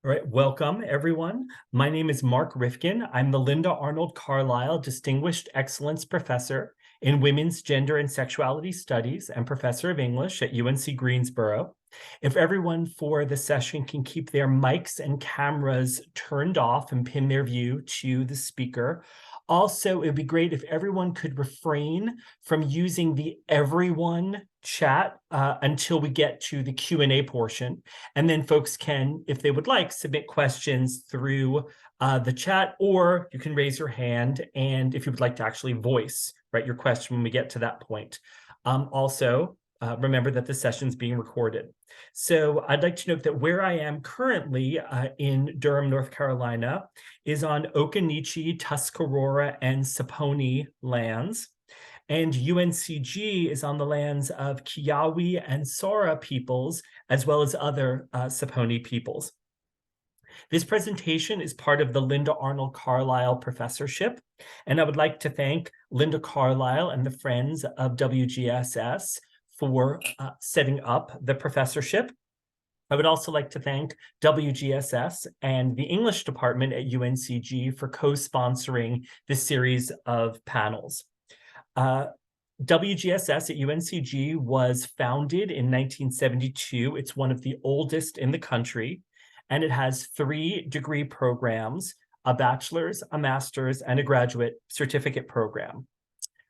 All right, welcome everyone. My name is Mark Rifkin. I'm the Linda Arnold Carlisle Distinguished Excellence Professor in Women's Gender and Sexuality Studies and Professor of English at UNC Greensboro. If everyone for the session can keep their mics and cameras turned off and pin their view to the speaker. Also, it would be great if everyone could refrain from using the everyone chat until we get to the Q&A portion. And then folks can, if they would like, submit questions through the chat, or you can raise your hand and if you would like to actually voice your question when we get to that point. Also, remember that the session is being recorded. So I'd like to note that where I am currently in Durham, North Carolina, is on Occaneechi, Tuscarora, and Saponi lands. And UNCG is on the lands of Kiawe and Sora peoples, as well as other Saponi peoples. This presentation is part of the Linda Arnold Carlisle Professorship, and I would like to thank Linda Carlisle and the Friends of WGSS for setting up the professorship. I would also like to thank WGSS and the English department at UNCG for co-sponsoring this series of panels. WGSS at UNCG was founded in 1972. It's one of the oldest in the country, and it has 3 degree programs, a bachelor's, a master's, and a graduate certificate program.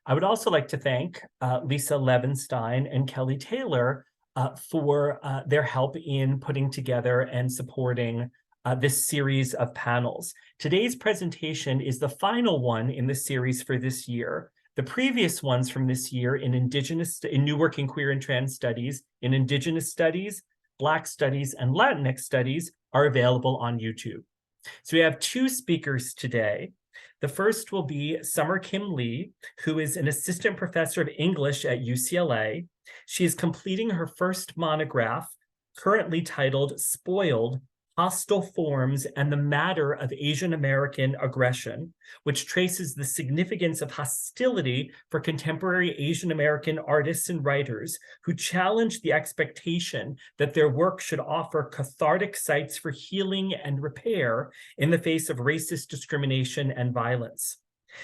I would also like to thank Lisa Levenstein and Kelly Taylor for their help in putting together and supporting this series of panels. Today's presentation is the final one in the series for this year. The previous ones from this year in New Working Queer and Trans Studies, in Indigenous Studies, Black Studies, and Latinx Studies are available on YouTube. So we have 2 speakers today. The first will be Summer Kim Lee, who is an assistant professor of English at UCLA. She is completing her first monograph, currently titled Spoiled: Hostile Forms and the Matter of Asian American Aggression, which traces the significance of hostility for contemporary Asian American artists and writers who challenge the expectation that their work should offer cathartic sites for healing and repair in the face of racist discrimination and violence.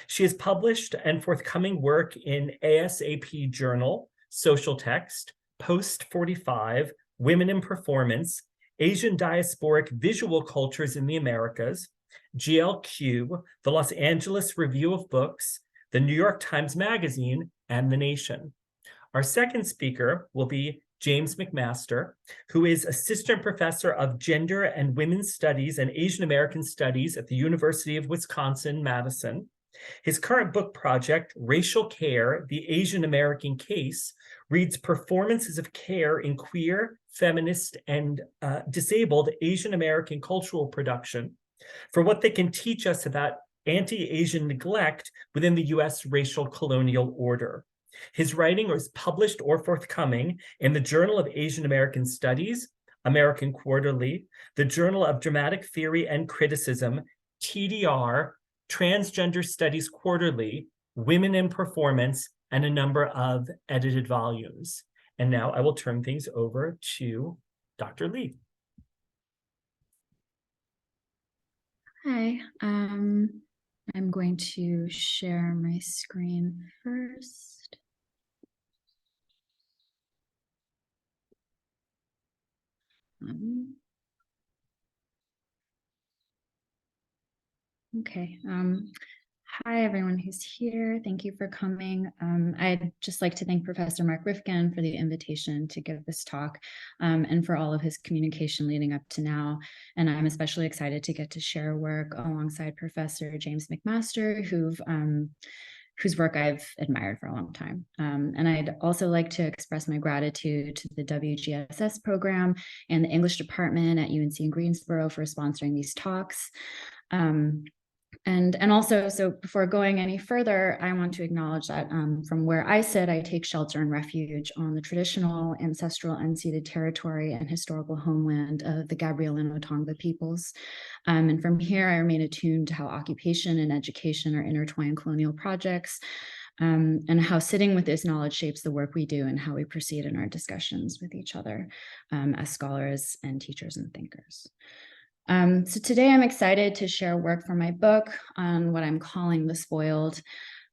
She has published and forthcoming work in ASAP Journal, Social Text, Post 45, Women in Performance, Asian Diasporic Visual Cultures in the Americas, GLQ, the Los Angeles Review of Books, the New York Times Magazine, and The Nation. Our second speaker will be James McMaster, who is Assistant Professor of Gender and Women's Studies and Asian American Studies at the University of Wisconsin-Madison. His current book project, Racial Care: The Asian American Case, reads performances of care in queer, feminist, and disabled Asian American cultural production for what they can teach us about anti-Asian neglect within the US racial colonial order. His writing is published or forthcoming in the Journal of Asian American Studies, American Quarterly, the Journal of Dramatic Theory and Criticism, TDR, Transgender Studies Quarterly, Women in Performance, and a number of edited volumes. And now I will turn things over to Dr. Lee. Hi, I'm going to share my screen first. Okay. Hi, everyone who's here. Thank you for coming. I'd just like to thank Professor Mark Rifkin for the invitation to give this talk and for all of his communication leading up to now. And I'm especially excited to get to share work alongside Professor James McMaster, whose work I've admired for a long time. And I'd also like to express my gratitude to the WGSS program and the English department at UNC in Greensboro for sponsoring these talks. And also, so before going any further, I want to acknowledge that from where I sit, I take shelter and refuge on the traditional, ancestral, unceded territory and historical homeland of the Gabrielino Tongva peoples. And from here, I remain attuned to how occupation and education are intertwined colonial projects, and how sitting with this knowledge shapes the work we do and how we proceed in our discussions with each other as scholars and teachers and thinkers. So today I'm excited to share work from my book on what I'm calling The Spoiled.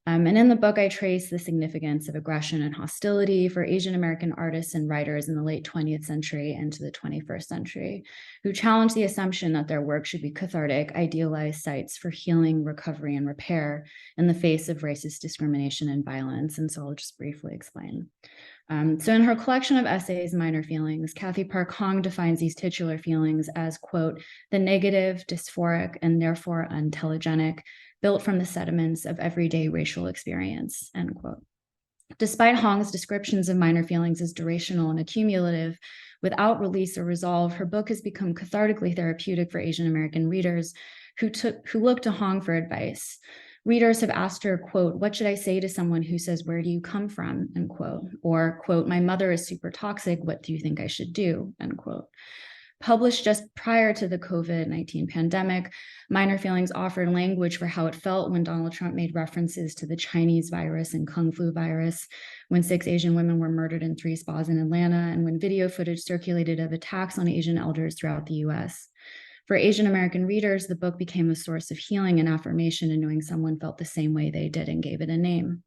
And in the book, I trace the significance of aggression and hostility for Asian American artists and writers in the late 20th century and to the 21st century, who challenged the assumption that their work should be cathartic, idealized sites for healing, recovery, and repair in the face of racist discrimination and violence. And so I'll just briefly explain. So in her collection of essays, Minor Feelings, Cathy Park Hong defines these titular feelings as, quote, the negative, dysphoric, and therefore untelegenic, built from the sediments of everyday racial experience, end quote. Despite Hong's descriptions of minor feelings as durational and accumulative, without release or resolve, her book has become cathartically therapeutic for Asian American readers who look to Hong for advice. Readers have asked her, quote, what should I say to someone who says, where do you come from, end quote, or, quote, my mother is super toxic, what do you think I should do, end quote. Published just prior to the COVID-19 pandemic, Minor Feelings offered language for how it felt when Donald Trump made references to the Chinese virus and Kung Flu virus, when 6 Asian women were murdered in 3 spas in Atlanta, and when video footage circulated of attacks on Asian elders throughout the US. For Asian American readers, the book became a source of healing and affirmation in knowing someone felt the same way they did and gave it a name.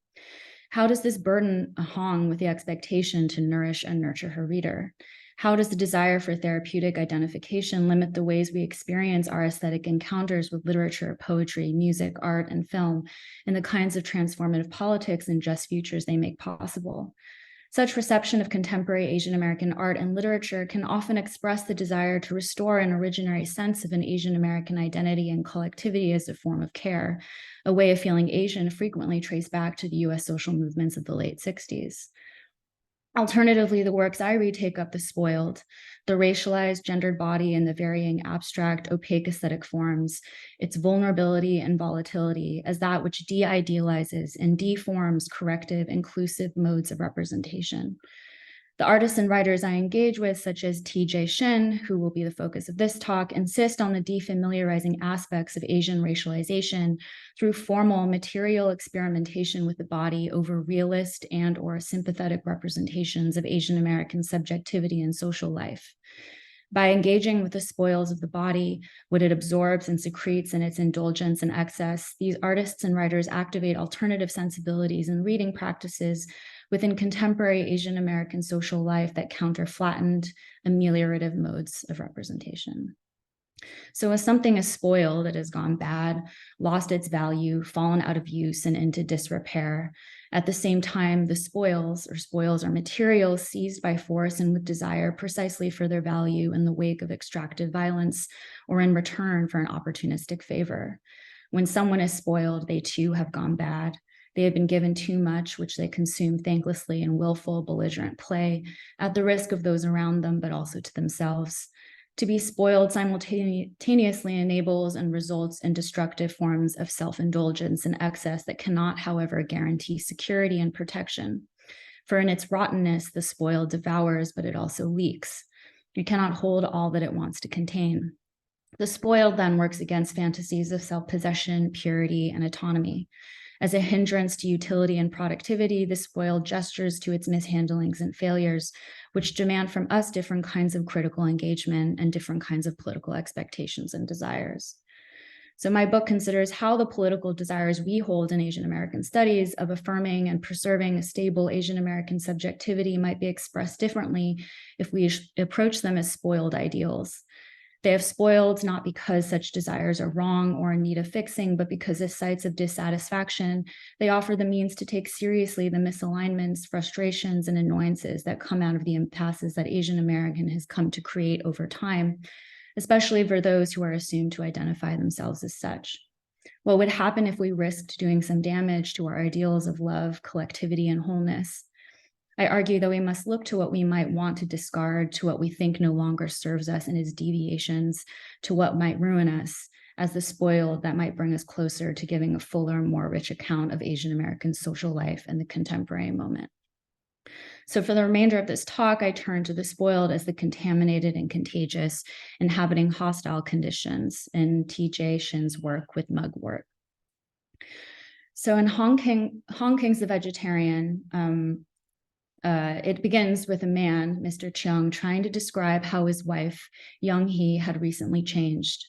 How does this burden Hong with the expectation to nourish and nurture her reader? How does the desire for therapeutic identification limit the ways we experience our aesthetic encounters with literature, poetry, music, art, and film, and the kinds of transformative politics and just futures they make possible? Such reception of contemporary Asian American art and literature can often express the desire to restore an originary sense of an Asian American identity and collectivity as a form of care, a way of feeling Asian frequently traced back to the US social movements of the late 60s. Alternatively, the works I read take up the spoiled, the racialized, gendered body in the varying abstract, opaque aesthetic forms, its vulnerability and volatility as that which de-idealizes and deforms corrective, inclusive modes of representation. The artists and writers I engage with, such as T.J. Shin, who will be the focus of this talk, insist on the defamiliarizing aspects of Asian racialization through formal material experimentation with the body over realist and or sympathetic representations of Asian American subjectivity and social life. By engaging with the spoils of the body, what it absorbs and secretes in its indulgence and excess, these artists and writers activate alternative sensibilities and reading practices within contemporary Asian American social life that counter flattened, ameliorative modes of representation. So as something is spoiled, it has gone bad, lost its value, fallen out of use and into disrepair. At the same time, the spoils are materials seized by force and with desire precisely for their value in the wake of extractive violence or in return for an opportunistic favor. When someone is spoiled, they too have gone bad. They have been given too much, which they consume thanklessly in willful, belligerent play, at the risk of those around them, but also to themselves. To be spoiled simultaneously enables and results in destructive forms of self-indulgence and excess that cannot, however, guarantee security and protection. For in its rottenness, the spoiled devours, but it also leaks. It cannot hold all that it wants to contain. The spoiled then works against fantasies of self-possession, purity, and autonomy. As a hindrance to utility and productivity, the spoiled gestures to its mishandlings and failures, which demand from us different kinds of critical engagement and different kinds of political expectations and desires. So my book considers how the political desires we hold in Asian American studies of affirming and preserving a stable Asian American subjectivity might be expressed differently if we approach them as spoiled ideals. They have spoiled not because such desires are wrong or in need of fixing, but because as sites of dissatisfaction, they offer the means to take seriously the misalignments, frustrations, and annoyances that come out of the impasses that Asian American has come to create over time, especially for those who are assumed to identify themselves as such. What would happen if we risked doing some damage to our ideals of love, collectivity, and wholeness? I argue that we must look to what we might want to discard, to what we think no longer serves us in its deviations, to what might ruin us, as the spoiled that might bring us closer to giving a fuller, more rich account of Asian American social life in the contemporary moment. So for the remainder of this talk, I turn to the spoiled as the contaminated and contagious, inhabiting hostile conditions in T.J. Shin's work with mugwort. So in Hong King's The Vegetarian, It begins with a man, Mr. Cheung, trying to describe how his wife, Young Hee, had recently changed.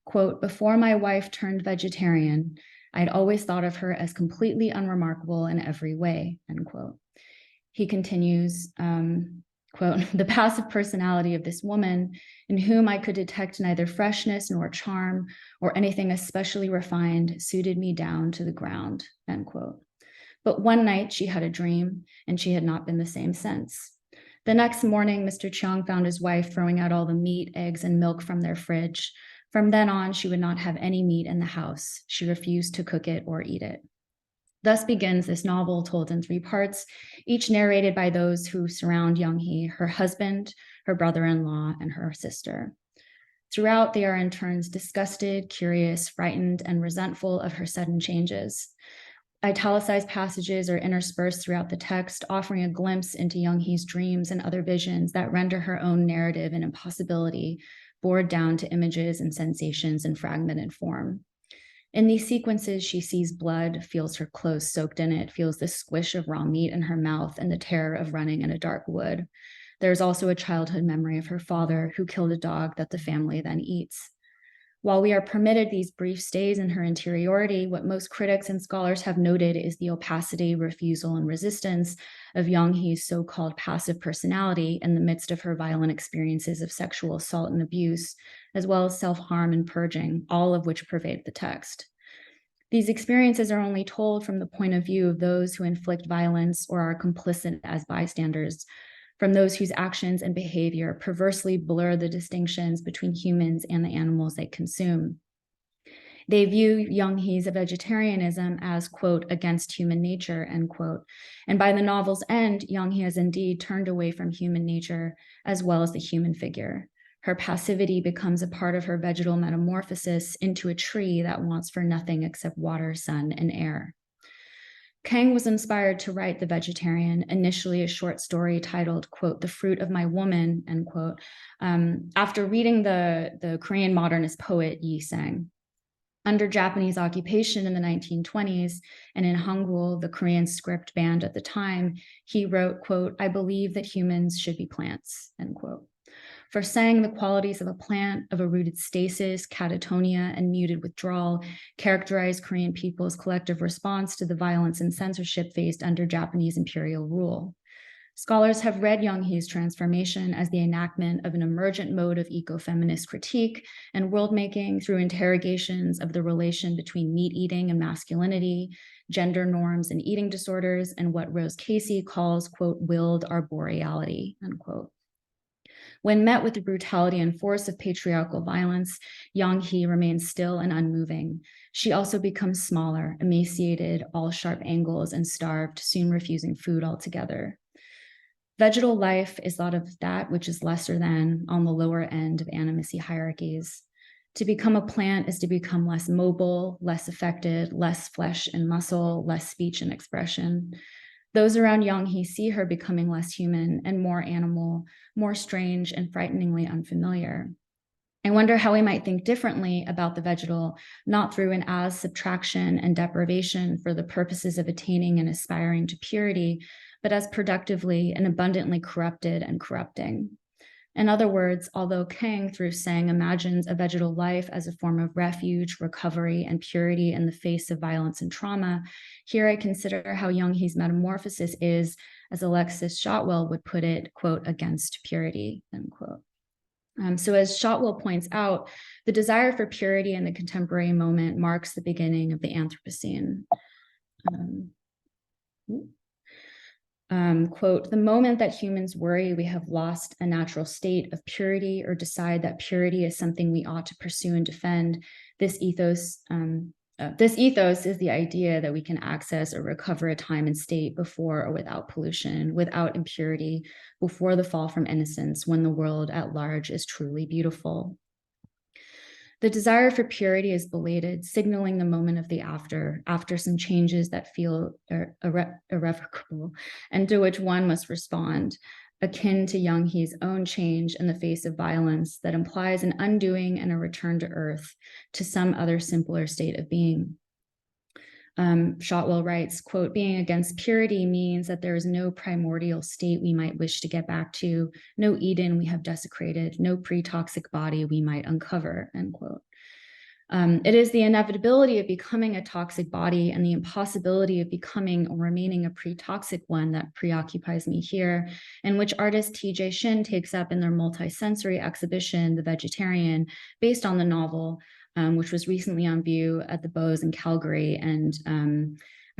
Quote, "Before my wife turned vegetarian, I'd always thought of her as completely unremarkable in every way," end quote. He continues, quote, "The passive personality of this woman, in whom I could detect neither freshness nor charm or anything especially refined, suited me down to the ground," end quote. But one night she had a dream, and she had not been the same since. The next morning, Mr. Cheung found his wife throwing out all the meat, eggs, and milk from their fridge. From then on, she would not have any meat in the house. She refused to cook it or eat it. Thus begins this novel, told in 3 parts, each narrated by those who surround Young Hee, her husband, her brother-in-law, and her sister. Throughout, they are in turns disgusted, curious, frightened, and resentful of her sudden changes. Italicized passages are interspersed throughout the text, offering a glimpse into Young Hee's dreams and other visions that render her own narrative an impossibility, bored down to images and sensations in fragmented form. In these sequences, she sees blood, feels her clothes soaked in it, feels the squish of raw meat in her mouth and the terror of running in a dark wood. There's also a childhood memory of her father who killed a dog that the family then eats. While we are permitted these brief stays in her interiority, what most critics and scholars have noted is the opacity, refusal, and resistance of Young Hee's so-called passive personality in the midst of her violent experiences of sexual assault and abuse, as well as self-harm and purging, all of which pervade the text. These experiences are only told from the point of view of those who inflict violence or are complicit as bystanders, from those whose actions and behavior perversely blur the distinctions between humans and the animals they consume. They view Young Hee's vegetarianism as, quote, against human nature, end quote. And by the novel's end, Young Hee has indeed turned away from human nature as well as the human figure. Her passivity becomes a part of her vegetal metamorphosis into a tree that wants for nothing except water, sun, and air. Kang was inspired to write The Vegetarian, initially a short story titled, quote, "The Fruit of My Woman," end quote, after reading the Korean modernist poet Yi Sang. Under Japanese occupation in the 1920s and in Hangul, the Korean script banned at the time, he wrote, quote, "I believe that humans should be plants," end quote. For Sang, the qualities of a plant, of a rooted stasis, catatonia, and muted withdrawal characterized Korean people's collective response to the violence and censorship faced under Japanese imperial rule. Scholars have read Young Hee's transformation as the enactment of an emergent mode of ecofeminist critique and world-making through interrogations of the relation between meat eating and masculinity, gender norms and eating disorders, and what Rose Casey calls, quote, "willed arboreality," unquote. When met with the brutality and force of patriarchal violence, Young Hee remains still and unmoving. She also becomes smaller, emaciated, all sharp angles, and starved, soon refusing food altogether. Vegetal life is thought of that which is lesser than, on the lower end of animacy hierarchies. To become a plant is to become less mobile, less affected, less flesh and muscle, less speech and expression. Those around Young Hee see her becoming less human and more animal, more strange and frighteningly unfamiliar. I wonder how we might think differently about the vegetal, not through an as subtraction and deprivation for the purposes of attaining and aspiring to purity, but as productively and abundantly corrupted and corrupting. In other words, although Kang, through Sang, imagines a vegetal life as a form of refuge, recovery, and purity in the face of violence and trauma, here I consider how Young Hee's metamorphosis is, as Alexis Shotwell would put it, quote, against purity, end quote. So as Shotwell points out, the desire for purity in the contemporary moment marks the beginning of the Anthropocene. Quote, "The moment that humans worry we have lost a natural state of purity or decide that purity is something we ought to pursue and defend, this ethos is the idea that we can access or recover a time and state before or without pollution, without impurity, before the fall from innocence, when the world at large is truly beautiful. The desire for purity is belated, signaling the moment of the after some changes that feel irrevocable, and to which one must respond, akin to Young Hee's own change in the face of violence that implies an undoing and a return to earth, to some other simpler state of being. Shotwell writes, quote, being against purity means that there is no primordial state we might wish to get back to, no Eden we have desecrated, no pre-toxic body we might uncover, end quote. It is the inevitability of becoming a toxic body and the impossibility of becoming or remaining a pre-toxic one that preoccupies me here, and which artist T.J. Shin takes up in their multi-sensory exhibition, The Vegetarian, based on the novel, which was recently on view at the Bose in Calgary, and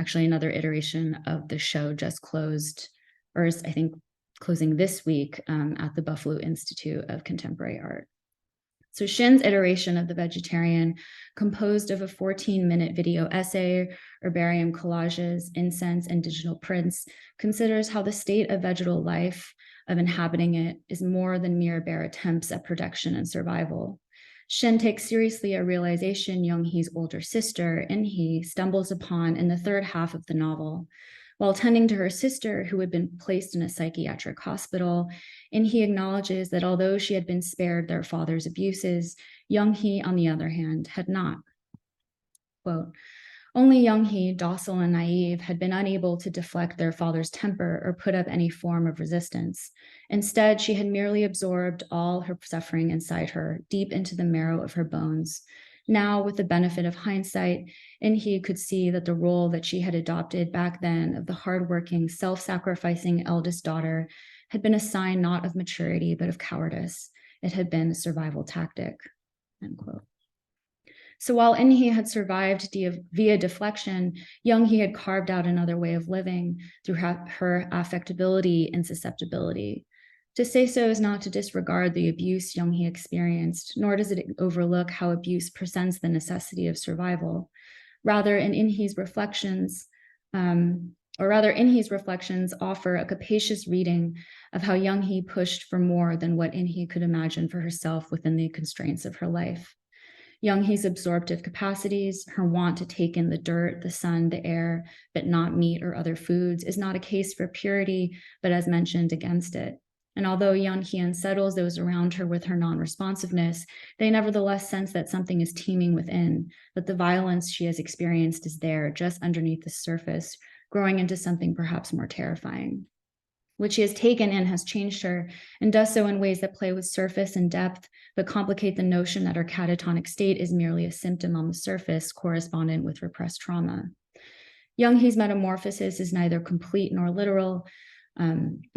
actually another iteration of the show just closed, or is, I think, closing this week at the Buffalo Institute of Contemporary Art. So Shin's iteration of The Vegetarian, composed of a 14-minute video essay, herbarium collages, incense, and digital prints, considers how the state of vegetal life, of inhabiting it, is more than mere bare attempts at production and survival. Shin takes seriously a realization Young-hee's older sister, In-hee, stumbles upon in the third half of the novel. While tending to her sister, who had been placed in a psychiatric hospital, In-hee acknowledges that although she had been spared their father's abuses, Young-hee, on the other hand, had not. Quote, only Young-hee, docile and naive, had been unable to deflect their father's temper or put up any form of resistance. Instead, she had merely absorbed all her suffering inside her, deep into the marrow of her bones. Now, with the benefit of hindsight, In-hee could see that the role that she had adopted back then of the hardworking, self-sacrificing eldest daughter had been a sign not of maturity, but of cowardice. It had been a survival tactic, end quote. So while In-hee had survived via deflection, Young-hee had carved out another way of living through her affectability and susceptibility. To say so is not to disregard the abuse Young-hee experienced, nor does it overlook how abuse presents the necessity of survival. Rather, In-hee's reflections offer a capacious reading of how Young-hee pushed for more than what In-hee could imagine for herself within the constraints of her life. Young-hee's absorptive capacities, her want to take in the dirt, the sun, the air, but not meat or other foods, is not a case for purity, but as mentioned, against it. And although Young-hee unsettles those around her with her non-responsiveness, they nevertheless sense that something is teeming within, that the violence she has experienced is there, just underneath the surface, growing into something perhaps more terrifying. What she has taken in has changed her, and does so in ways that play with surface and depth, but complicate the notion that her catatonic state is merely a symptom on the surface, correspondent with repressed trauma. Young-hee's metamorphosis is neither complete nor literal.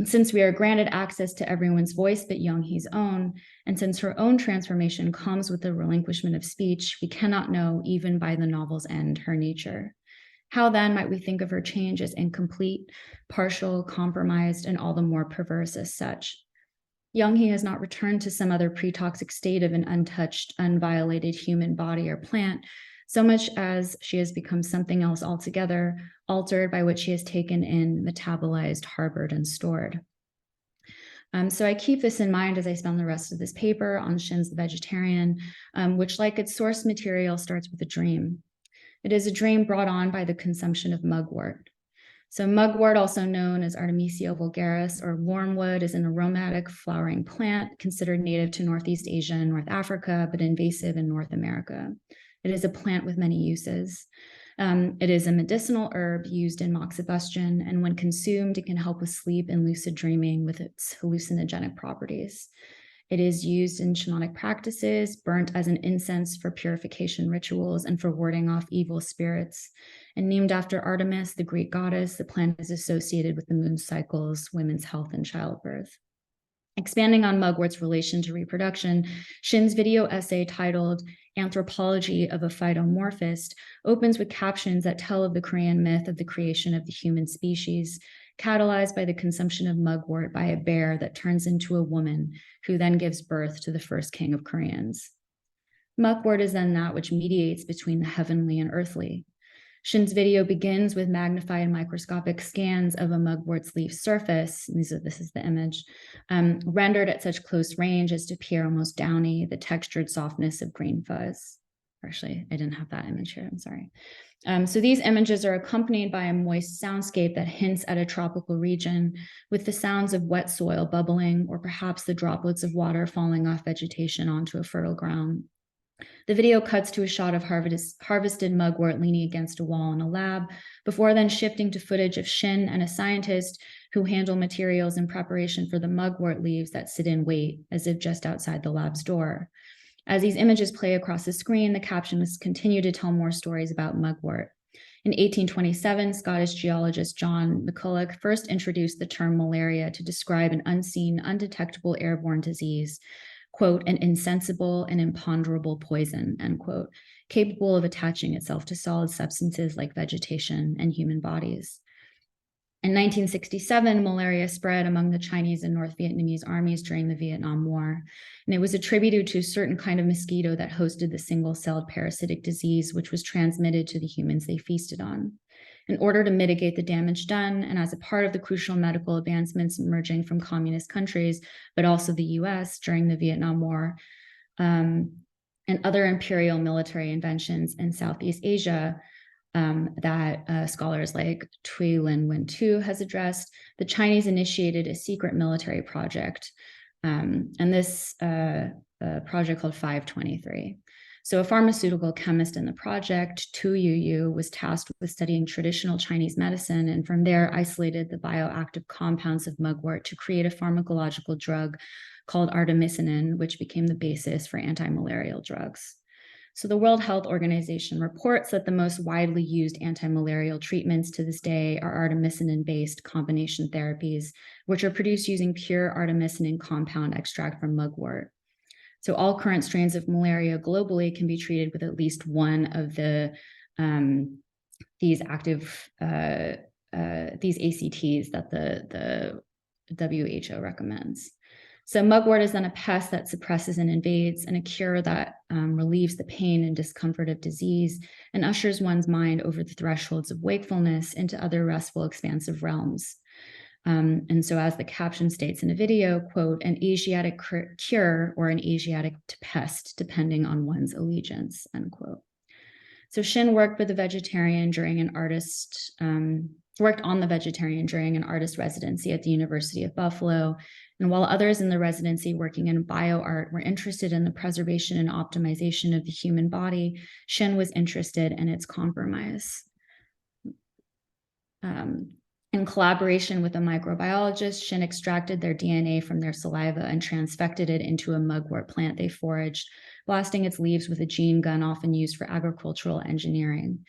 Since we are granted access to everyone's voice but Young-hee's own, and since her own transformation comes with the relinquishment of speech, we cannot know, even by the novel's end, her nature. How then might we think of her change as incomplete, partial, compromised, and all the more perverse as such? Young-hee has not returned to some other pre-toxic state of an untouched, unviolated human body or plant, so much as she has become something else altogether, altered by what she has taken in, metabolized, harbored, and stored. So I keep this in mind as I spend the rest of this paper on Shin's The Vegetarian, which, like its source material, starts with a dream. It is a dream brought on by the consumption of mugwort. So mugwort, also known as Artemisia vulgaris or wormwood, is an aromatic flowering plant considered native to Northeast Asia and North Africa, but invasive in North America. It is a plant with many uses. It is a medicinal herb used in moxibustion, and when consumed, it can help with sleep and lucid dreaming with its hallucinogenic properties. It is used in shamanic practices, burnt as an incense for purification rituals and for warding off evil spirits. And named after Artemis, the Greek goddess, the plant is associated with the moon cycles, women's health, and childbirth. Expanding on mugwort's relation to reproduction, Shin's video essay titled Anthropology of a Phytomorphist opens with captions that tell of the Korean myth of the creation of the human species, catalyzed by the consumption of mugwort by a bear that turns into a woman, who then gives birth to the first king of Koreans. Mugwort is then that which mediates between the heavenly and earthly. Shin's video begins with magnified microscopic scans of a mugwort's leaf surface. This is the image, rendered at such close range as to appear almost downy, the textured softness of green fuzz. Actually, I didn't have that image here, I'm sorry. So these images are accompanied by a moist soundscape that hints at a tropical region, with the sounds of wet soil bubbling, or perhaps the droplets of water falling off vegetation onto a fertile ground. The video cuts to a shot of harvested mugwort leaning against a wall in a lab, before then shifting to footage of Shin and a scientist who handle materials in preparation for the mugwort leaves that sit in wait, as if just outside the lab's door. As these images play across the screen, the captions continue to tell more stories about mugwort. In 1827, Scottish geologist John McCulloch first introduced the term malaria to describe an unseen, undetectable airborne disease, quote, an insensible and imponderable poison, end quote, capable of attaching itself to solid substances like vegetation and human bodies. In 1967, malaria spread among the Chinese and North Vietnamese armies during the Vietnam War, and it was attributed to a certain kind of mosquito that hosted the single-celled parasitic disease, which was transmitted to the humans they feasted on. In order to mitigate the damage done, and as a part of the crucial medical advancements emerging from communist countries, but also the US during the Vietnam War, and other imperial military inventions in Southeast Asia, that scholars like Tui Lin Wen Tu has addressed, the Chinese initiated a secret military project, and this project called 523. So a pharmaceutical chemist in the project, Tu Yu, was tasked with studying traditional Chinese medicine, and from there isolated the bioactive compounds of mugwort to create a pharmacological drug called artemisinin, which became the basis for anti-malarial drugs. So the World Health Organization reports that the most widely used anti-malarial treatments to this day are artemisinin-based combination therapies, which are produced using pure artemisinin compound extract from mugwort. So all current strains of malaria globally can be treated with at least one of these active these ACTs that the WHO recommends. So mugwort is then a pest that suppresses and invades, and a cure that relieves the pain and discomfort of disease and ushers one's mind over the thresholds of wakefulness into other restful, expansive realms. And so as the caption states in a video, quote, an Asiatic cure or an Asiatic pest, depending on one's allegiance, end quote. So Shin worked on the vegetarian during an artist residency at the University of Buffalo. And while others in the residency working in bioart were interested in the preservation and optimization of the human body, Shin was interested in its compromise. In collaboration with a microbiologist, Shin extracted their DNA from their saliva and transfected it into a mugwort plant they foraged, blasting its leaves with a gene gun often used for agricultural engineering.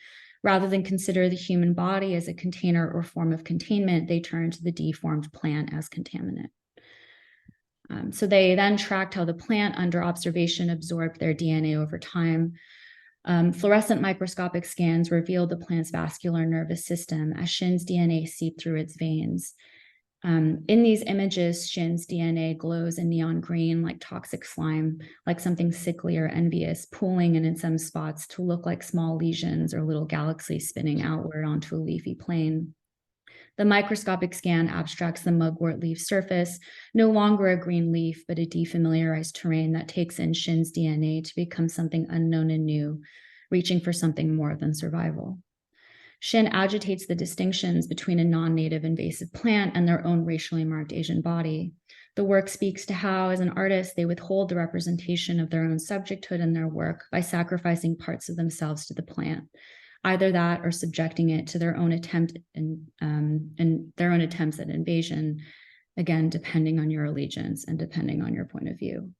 Rather than consider the human body as a container or form of containment, they turned to the deformed plant as contaminant. So they then tracked how the plant under observation absorbed their DNA over time. Fluorescent microscopic scans revealed the plant's vascular nervous system as Shin's DNA seeped through its veins. In these images, Shin's DNA glows in neon green like toxic slime, like something sickly or envious, pooling and in some spots to look like small lesions or little galaxies spinning outward onto a leafy plain. The microscopic scan abstracts the mugwort leaf surface, no longer a green leaf, but a defamiliarized terrain that takes in Shin's DNA to become something unknown and new, reaching for something more than survival. Shin agitates the distinctions between a non-native invasive plant and their own racially marked Asian body. The work speaks to how, as an artist, they withhold the representation of their own subjecthood in their work by sacrificing parts of themselves to the plant. Either that or subjecting it to their own attempt and their own attempts at invasion, again, depending on your allegiance and depending on your point of view.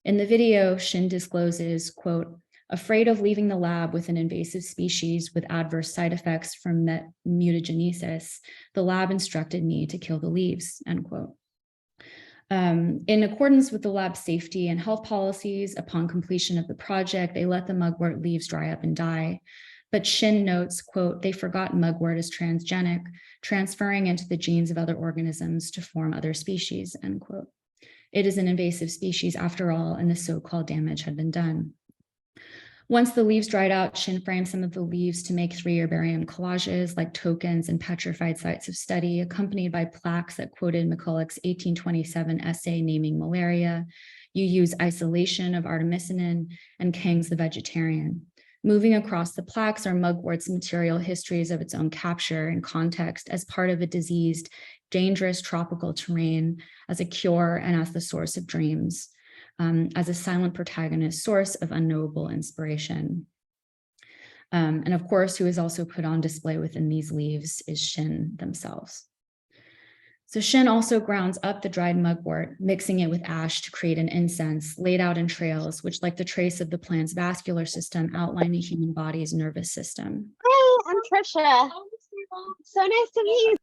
In the video, Shin discloses, quote, afraid of leaving the lab with an invasive species with adverse side effects from mutagenesis, the lab instructed me to kill the leaves, end quote. In accordance with the lab's safety and health policies, upon completion of the project, they let the mugwort leaves dry up and die. But Shin notes, quote, they forgot mugwort is transgenic, transferring into the genes of other organisms to form other species, end quote. It is an invasive species after all, and the so-called damage had been done. Once the leaves dried out, Shin framed some of the leaves to make 3-herbarium collages like tokens and petrified sites of study, accompanied by plaques that quoted McCulloch's 1827 essay naming malaria, You Use Isolation of Artemisinin, and Kang's The Vegetarian. Moving across the plaques are mugwort's material histories of its own capture and context as part of a diseased, dangerous tropical terrain, as a cure and as the source of dreams. as a silent protagonist, source of unknowable inspiration. And of course, who is also put on display within these leaves is Shin themselves. So Shin also grounds up the dried mugwort, mixing it with ash to create an incense laid out in trails, which, like the trace of the plant's vascular system, outline the human body's nervous system. Hi, I'm Trisha. So nice to meet you.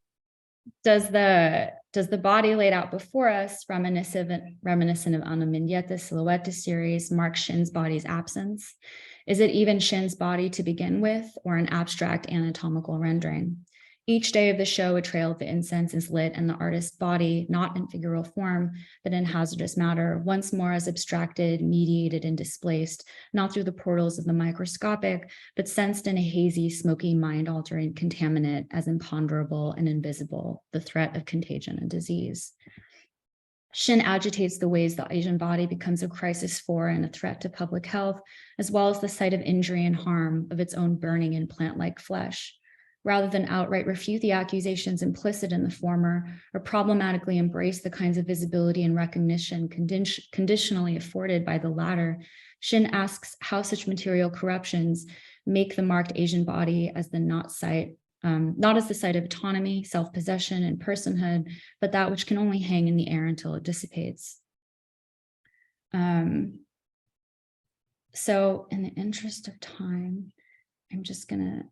Does the body laid out before us, reminiscent of Ana Mineta's Silhouette series, mark Shin's body's absence? Is it even Shin's body to begin with, or an abstract anatomical rendering? Each day of the show, a trail of the incense is lit, and the artist's body, not in figural form, but in hazardous matter, once more is abstracted, mediated, and displaced, not through the portals of the microscopic, but sensed in a hazy, smoky, mind-altering contaminant as imponderable and invisible, the threat of contagion and disease. Shin agitates the ways the Asian body becomes a crisis for and a threat to public health, as well as the site of injury and harm of its own burning in plant-like flesh. Rather than outright refute the accusations implicit in the former, or problematically embrace the kinds of visibility and recognition conditionally afforded by the latter, Shin asks how such material corruptions make the marked Asian body as the not as the site of autonomy, self-possession, and personhood, but that which can only hang in the air until it dissipates. So in the interest of time, I'm just gonna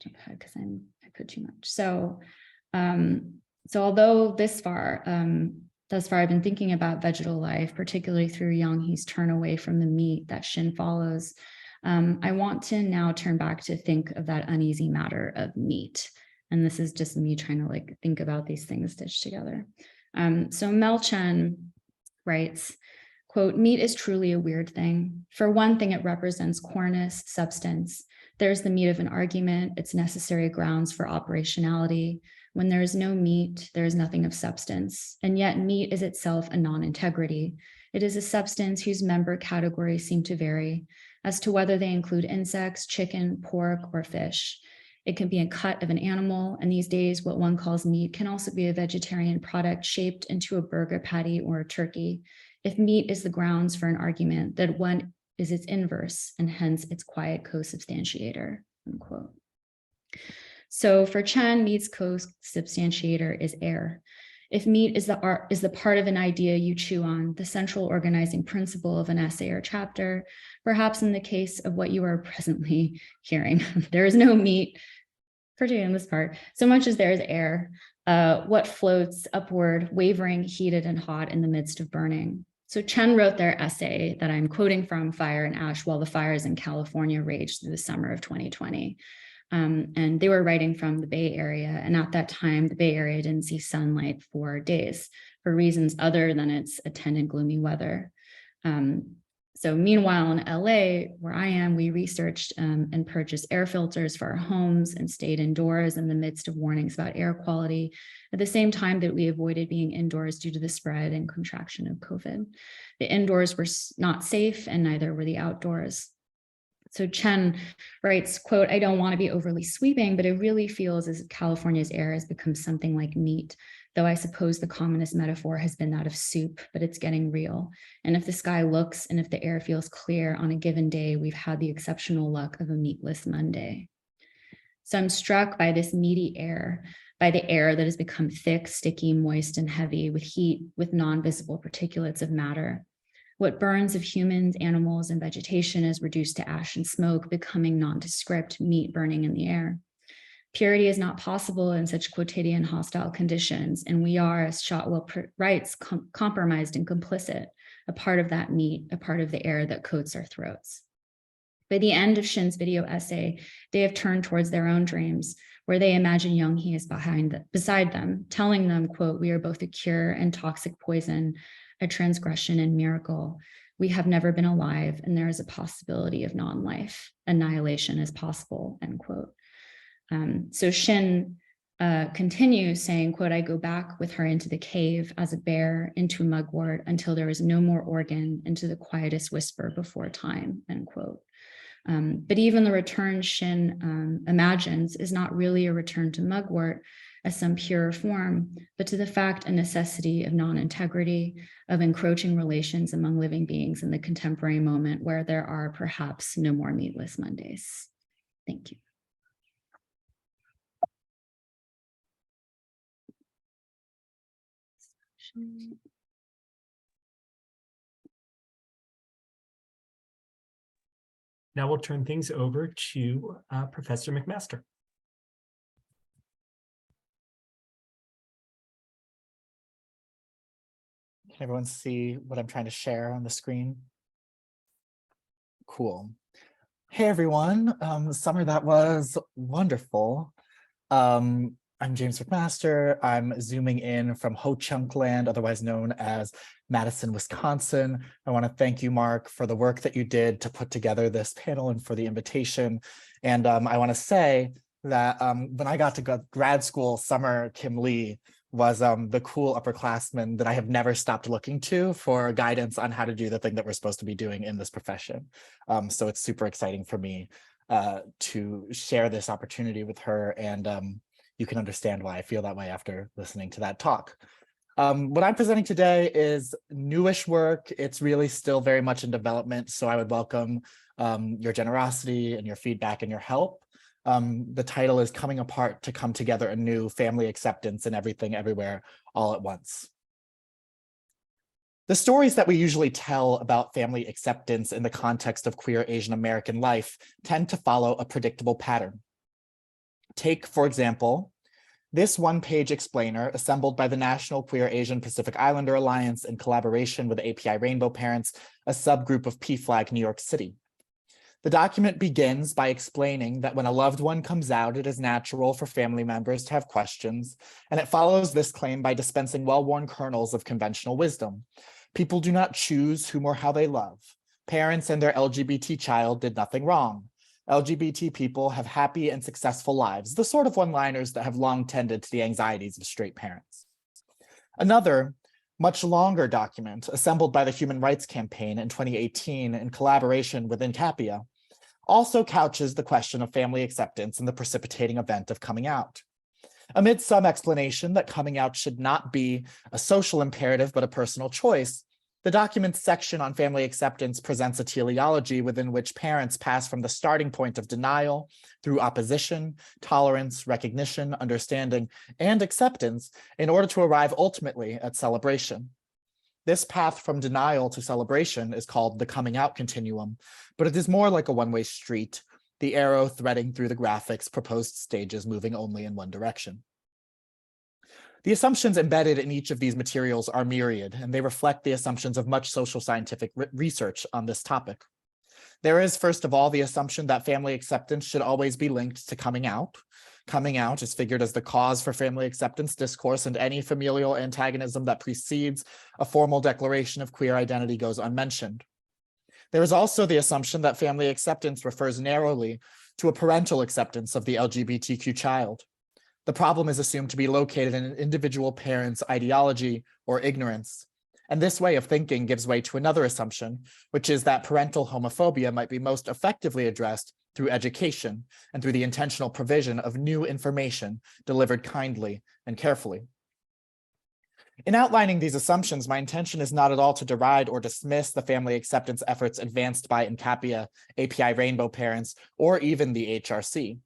jump ahead because I put too much. So although thus far I've been thinking about vegetal life, particularly through Yang-hee's turn away from the meat that Shin follows, I want to now turn back to think of that uneasy matter of meat. And this is just me trying to like think about these things stitched together. So Mel Chen writes, quote, "Meat is truly a weird thing. For one thing, it represents coreness, substance. There's the meat of an argument, its necessary grounds for operationality. When there is no meat, there is nothing of substance. And yet meat is itself a non-integrity. It is a substance whose member categories seem to vary as to whether they include insects, chicken, pork, or fish. It can be a cut of an animal, and these days what one calls meat can also be a vegetarian product shaped into a burger patty or a turkey. If meat is the grounds for an argument, then one is its inverse, and hence its quiet co-substantiator," unquote. So for Chen, meat's co-substantiator is air. If meat is the part of an idea you chew on, the central organizing principle of an essay or chapter, perhaps in the case of what you are presently hearing, there is no meat, particularly in this part, so much as there is air, what floats upward, wavering, heated, and hot in the midst of burning. So Chen wrote their essay that I'm quoting from, Fire and Ash, while the fires in California raged through the summer of 2020. And they were writing from the Bay Area. And at that time, the Bay Area didn't see sunlight for days for reasons other than its attendant gloomy weather. So meanwhile, in LA, where I am, we researched and purchased air filters for our homes and stayed indoors in the midst of warnings about air quality, at the same time that we avoided being indoors due to the spread and contraction of COVID. The indoors were not safe, and neither were the outdoors. So Chen writes, quote, "I don't want to be overly sweeping, but it really feels as if California's air has become something like meat, though I suppose the commonest metaphor has been that of soup, but it's getting real. And if the sky looks and if the air feels clear on a given day, we've had the exceptional luck of a meatless Monday." So I'm struck by this meaty air, by the air that has become thick, sticky, moist, and heavy with heat, with non-visible particulates of matter. What burns of humans, animals, and vegetation is reduced to ash and smoke, becoming nondescript meat burning in the air. Purity is not possible in such quotidian hostile conditions, and we are, as Shotwell writes, compromised and complicit, a part of that meat, a part of the air that coats our throats. By the end of Shin's video essay, they have turned towards their own dreams, where they imagine Yang-hee is beside them, telling them, quote, "We are both a cure and toxic poison, a transgression and miracle. We have never been alive, and there is a possibility of non-life. Annihilation is possible," end quote. So Shin continues saying, quote, "I go back with her into the cave as a bear into mugwort until there is no more organ, into the quietest whisper before time," end quote. But even the return Shin imagines is not really a return to mugwort, as some pure form, but to the fact and necessity of non-integrity, of encroaching relations among living beings in the contemporary moment where there are perhaps no more meatless Mondays. Thank you. Now we'll turn things over to Professor McMaster. Can everyone see what I'm trying to share on the screen? Cool. Hey, everyone. Summer, that was wonderful. I'm James McMaster. I'm zooming in from Ho Chunk Land, otherwise known as Madison, Wisconsin. I want to thank you, Mark, for the work that you did to put together this panel and for the invitation. And I want to say that when I got to grad school, Summer Kim Lee was the cool upperclassman that I have never stopped looking to for guidance on how to do the thing that we're supposed to be doing in this profession. So it's super exciting for me to share this opportunity with her, and you can understand why I feel that way after listening to that talk. What I'm presenting today is newish work. It's really still very much in development, so I would welcome your generosity and your feedback and your help. The title is Coming Apart to Come Together Anew, Family Acceptance in Everything Everywhere All at Once. The stories that we usually tell about family acceptance in the context of queer Asian American life tend to follow a predictable pattern. Take, for example, this one-page explainer assembled by the National Queer Asian Pacific Islander Alliance in collaboration with API Rainbow Parents, a subgroup of PFLAG New York City. The document begins by explaining that when a loved one comes out, it is natural for family members to have questions, and it follows this claim by dispensing well-worn kernels of conventional wisdom. People do not choose whom or how they love. Parents and their LGBT child did nothing wrong. LGBT people have happy and successful lives, the sort of one-liners that have long tended to the anxieties of straight parents. Another, much longer document assembled by the Human Rights Campaign in 2018 in collaboration with Incapia also couches the question of family acceptance in the precipitating event of coming out. Amid some explanation that coming out should not be a social imperative but a personal choice, the document's section on family acceptance presents a teleology within which parents pass from the starting point of denial through opposition, tolerance, recognition, understanding, and acceptance in order to arrive ultimately at celebration. This path from denial to celebration is called the coming out continuum, but it is more like a one-way street, the arrow threading through the graphics, proposed stages moving only in one direction. The assumptions embedded in each of these materials are myriad, and they reflect the assumptions of much social scientific research on this topic. There is, first of all, the assumption that family acceptance should always be linked to coming out. Coming out is figured as the cause for family acceptance discourse, and any familial antagonism that precedes a formal declaration of queer identity goes unmentioned. There is also the assumption that family acceptance refers narrowly to a parental acceptance of the LGBTQ child. The problem is assumed to be located in an individual parent's ideology or ignorance. And this way of thinking gives way to another assumption, which is that parental homophobia might be most effectively addressed through education and through the intentional provision of new information delivered kindly and carefully. In outlining these assumptions, my intention is not at all to deride or dismiss the family acceptance efforts advanced by Incapia, API Rainbow Parents, or even the HRC.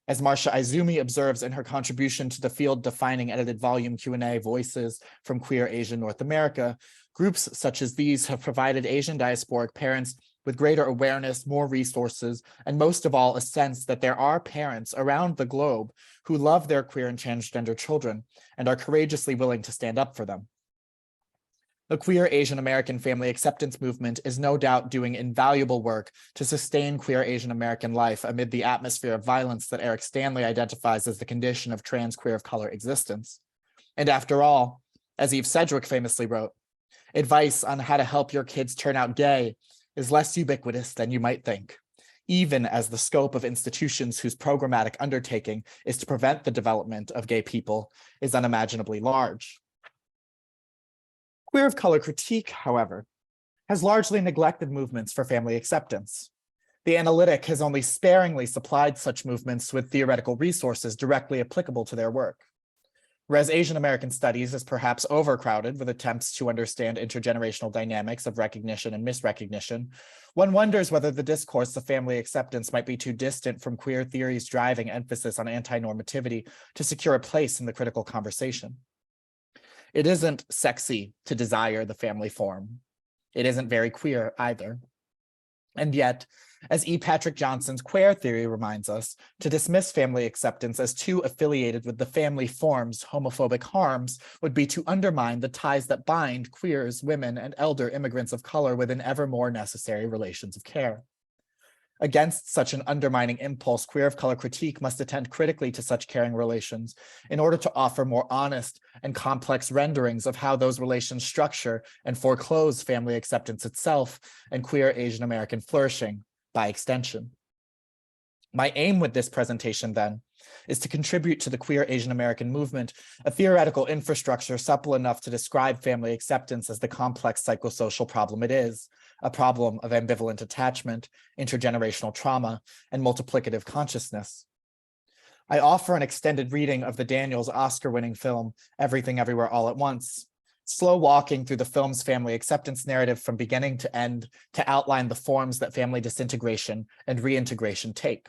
As Marcia Izumi observes in her contribution to the field-defining edited volume Q&A Voices from Queer Asian North America, groups such as these have provided Asian diasporic parents with greater awareness, more resources, and most of all, a sense that there are parents around the globe who love their queer and transgender children and are courageously willing to stand up for them. The queer Asian American family acceptance movement is no doubt doing invaluable work to sustain queer Asian American life amid the atmosphere of violence that Eric Stanley identifies as the condition of trans queer of color existence. And after all, as Eve Sedgwick famously wrote, advice on how to help your kids turn out gay is less ubiquitous than you might think, even as the scope of institutions whose programmatic undertaking is to prevent the development of gay people is unimaginably large. Queer of color critique, however, has largely neglected movements for family acceptance. The analytic has only sparingly supplied such movements with theoretical resources directly applicable to their work. Whereas Asian American studies is perhaps overcrowded with attempts to understand intergenerational dynamics of recognition and misrecognition, one wonders whether the discourse of family acceptance might be too distant from queer theory's driving emphasis on anti-normativity to secure a place in the critical conversation. It isn't sexy to desire the family form. It isn't very queer either. And yet, as E. Patrick Johnson's queer theory reminds us, to dismiss family acceptance as too affiliated with the family form's homophobic harms would be to undermine the ties that bind queers, women, and elder immigrants of color within ever more necessary relations of care. Against such an undermining impulse, queer of color critique must attend critically to such caring relations in order to offer more honest and complex renderings of how those relations structure and foreclose family acceptance itself and queer Asian American flourishing by extension. My aim with this presentation, then, is to contribute to the queer Asian American movement a theoretical infrastructure supple enough to describe family acceptance as the complex psychosocial problem it is, a problem of ambivalent attachment, intergenerational trauma, and multiplicative consciousness. I offer an extended reading of the Daniels Oscar-winning film, Everything Everywhere All at Once, slow walking through the film's family acceptance narrative from beginning to end to outline the forms that family disintegration and reintegration take.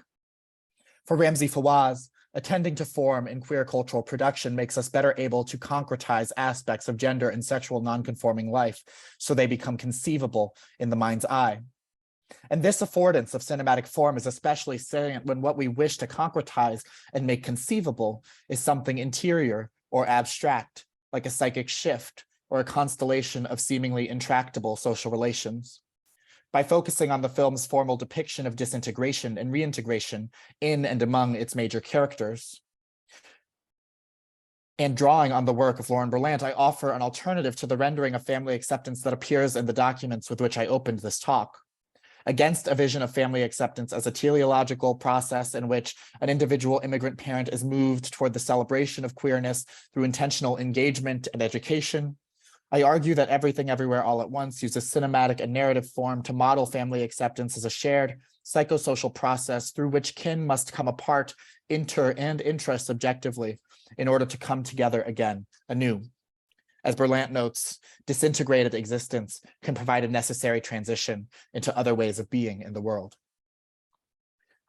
For Ramsey Fawaz, attending to form in queer cultural production makes us better able to concretize aspects of gender and sexual nonconforming life so they become conceivable in the mind's eye. And this affordance of cinematic form is especially salient when what we wish to concretize and make conceivable is something interior or abstract, like a psychic shift or a constellation of seemingly intractable social relations. By focusing on the film's formal depiction of disintegration and reintegration in and among its major characters, and drawing on the work of Lauren Berlant, I offer an alternative to the rendering of family acceptance that appears in the documents with which I opened this talk. Against a vision of family acceptance as a teleological process in which an individual immigrant parent is moved toward the celebration of queerness through intentional engagement and education, I argue that Everything Everywhere All at Once uses cinematic and narrative form to model family acceptance as a shared psychosocial process through which kin must come apart inter and intra-subjectively in order to come together again, anew. As Berlant notes, disintegrated existence can provide a necessary transition into other ways of being in the world.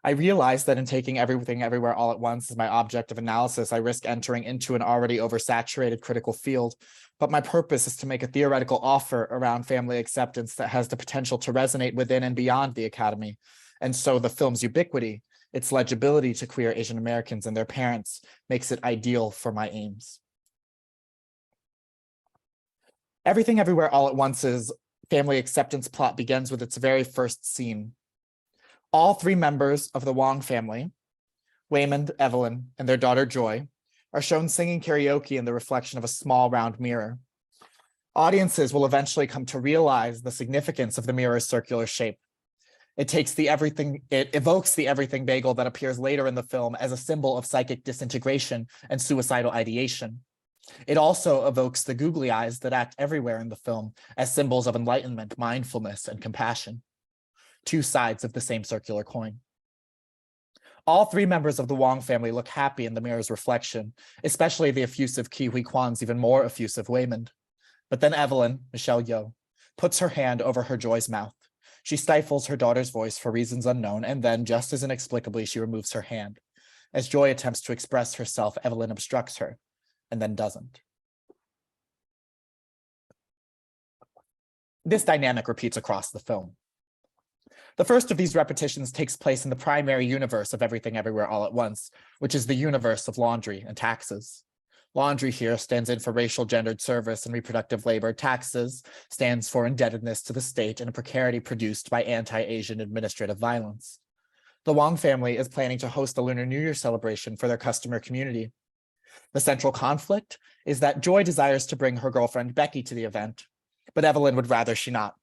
I realize that in taking Everything Everywhere All at Once as my object of analysis, I risk entering into an already oversaturated critical field, but my purpose is to make a theoretical offer around family acceptance that has the potential to resonate within and beyond the Academy. And so the film's ubiquity, its legibility to queer Asian Americans and their parents, makes it ideal for my aims. Everything Everywhere All at Once's family acceptance plot begins with its very first scene. All three members of the Wong family, Waymond, Evelyn, and their daughter Joy, are shown singing karaoke in the reflection of a small round mirror. Audiences will eventually come to realize the significance of the mirror's circular shape. It evokes the everything bagel that appears later in the film as a symbol of psychic disintegration and suicidal ideation. It also evokes the googly eyes that act everywhere in the film as symbols of enlightenment, mindfulness, and compassion. Two sides of the same circular coin. All three members of the Wong family look happy in the mirror's reflection, especially the effusive Ki Hui Kwan's even more effusive Waymond. But then Evelyn, Michelle Yeoh, puts her hand over her Joy's mouth. She stifles her daughter's voice for reasons unknown, and then, just as inexplicably, she removes her hand. As Joy attempts to express herself, Evelyn obstructs her, and then doesn't. This dynamic repeats across the film. The first of these repetitions takes place in the primary universe of Everything Everywhere All at Once, which is the universe of laundry and taxes. Laundry here stands in for racial gendered service and reproductive labor. Taxes stands for indebtedness to the state and a precarity produced by anti-Asian administrative violence. The Wong family is planning to host a Lunar New Year celebration for their customer community. The central conflict is that Joy desires to bring her girlfriend Becky to the event, but Evelyn would rather she not.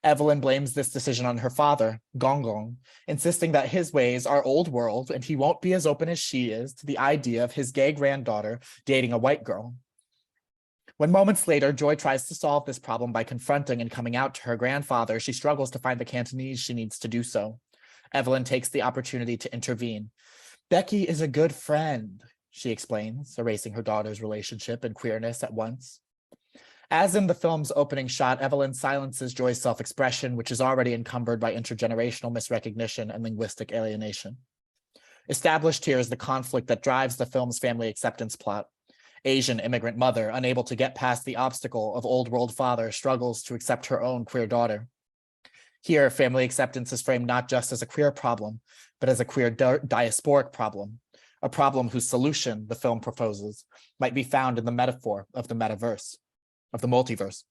Evelyn blames this decision on her father, Gong Gong, insisting that his ways are old world and he won't be as open as she is to the idea of his gay granddaughter dating a white girl. When moments later, Joy tries to solve this problem by confronting and coming out to her grandfather, she struggles to find the Cantonese she needs to do so. Evelyn takes the opportunity to intervene. Becky is a good friend, she explains, erasing her daughter's relationship and queerness at once. As in the film's opening shot, Evelyn silences Joy's self-expression, which is already encumbered by intergenerational misrecognition and linguistic alienation. Established here is the conflict that drives the film's family acceptance plot. Asian immigrant mother, unable to get past the obstacle of old world father, struggles to accept her own queer daughter. Here, family acceptance is framed not just as a queer problem, but as a queer diasporic problem, a problem whose solution, the film proposes, might be found in the metaphor of the metaverse, of the multiverse.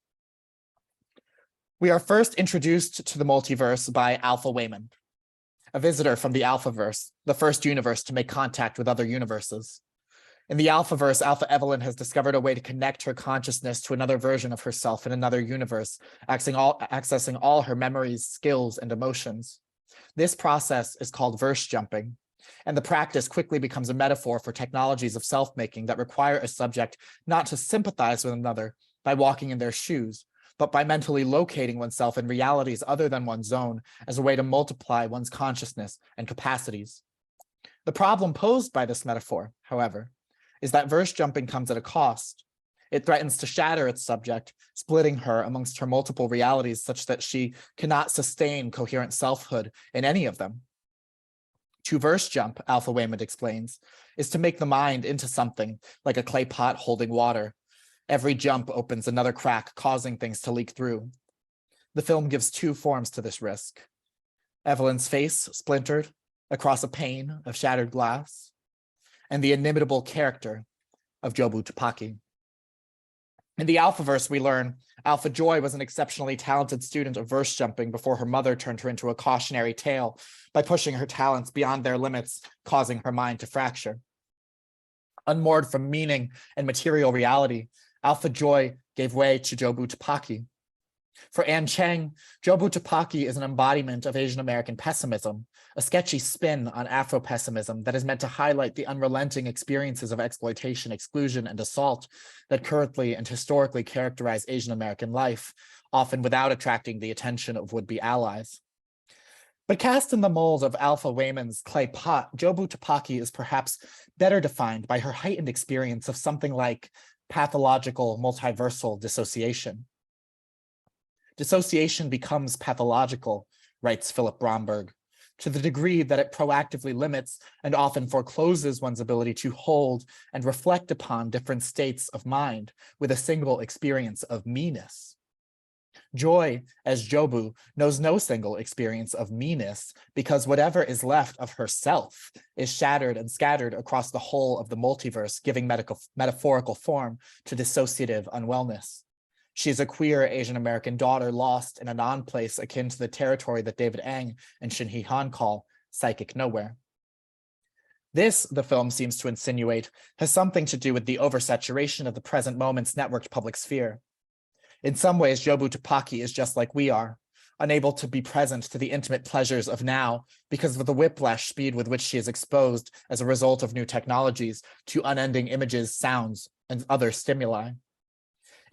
We are first introduced to the multiverse by Alpha Wayman, a visitor from the Alphaverse, the first universe to make contact with other universes. In the Alphaverse, Alpha Evelyn has discovered a way to connect her consciousness to another version of herself in another universe, accessing all her memories, skills, and emotions. This process is called verse jumping, and the practice quickly becomes a metaphor for technologies of self-making that require a subject not to sympathize with another by walking in their shoes, but by mentally locating oneself in realities other than one's own as a way to multiply one's consciousness and capacities. The problem posed by this metaphor, however, is that verse jumping comes at a cost. It threatens to shatter its subject, splitting her amongst her multiple realities such that she cannot sustain coherent selfhood in any of them. To verse jump, Alpha Wayman explains, is to make the mind into something like a clay pot holding water. Every jump opens another crack, causing things to leak through. The film gives two forms to this risk. Evelyn's face splintered across a pane of shattered glass, and the inimitable character of Jobu Tupaki. In the Alphaverse, we learn Alpha Joy was an exceptionally talented student of verse jumping before her mother turned her into a cautionary tale by pushing her talents beyond their limits, causing her mind to fracture. Unmoored from meaning and material reality, Alpha Joy gave way to Jobu Tupaki. For Anne Chang, Jobu Tupaki is an embodiment of Asian American pessimism, a sketchy spin on Afro-pessimism that is meant to highlight the unrelenting experiences of exploitation, exclusion, and assault that currently and historically characterize Asian American life, often without attracting the attention of would-be allies. But cast in the mold of Alpha Wayman's clay pot, Jobu Tupaki is perhaps better defined by her heightened experience of something like pathological multiversal dissociation. Dissociation becomes pathological, writes Philip Bromberg, to the degree that it proactively limits and often forecloses one's ability to hold and reflect upon different states of mind with a single experience of me-ness. Joy, as Jobu, knows no single experience of me-ness because whatever is left of herself is shattered and scattered across the whole of the multiverse, giving metaphorical form to dissociative unwellness. She is a queer Asian American daughter lost in a non-place akin to the territory that David Eng and Shin Hee Han call psychic nowhere. This, the film seems to insinuate, has something to do with the oversaturation of the present moment's networked public sphere. In some ways, Jobu Tupaki is just like we are, unable to be present to the intimate pleasures of now because of the whiplash speed with which she is exposed as a result of new technologies to unending images, sounds, and other stimuli.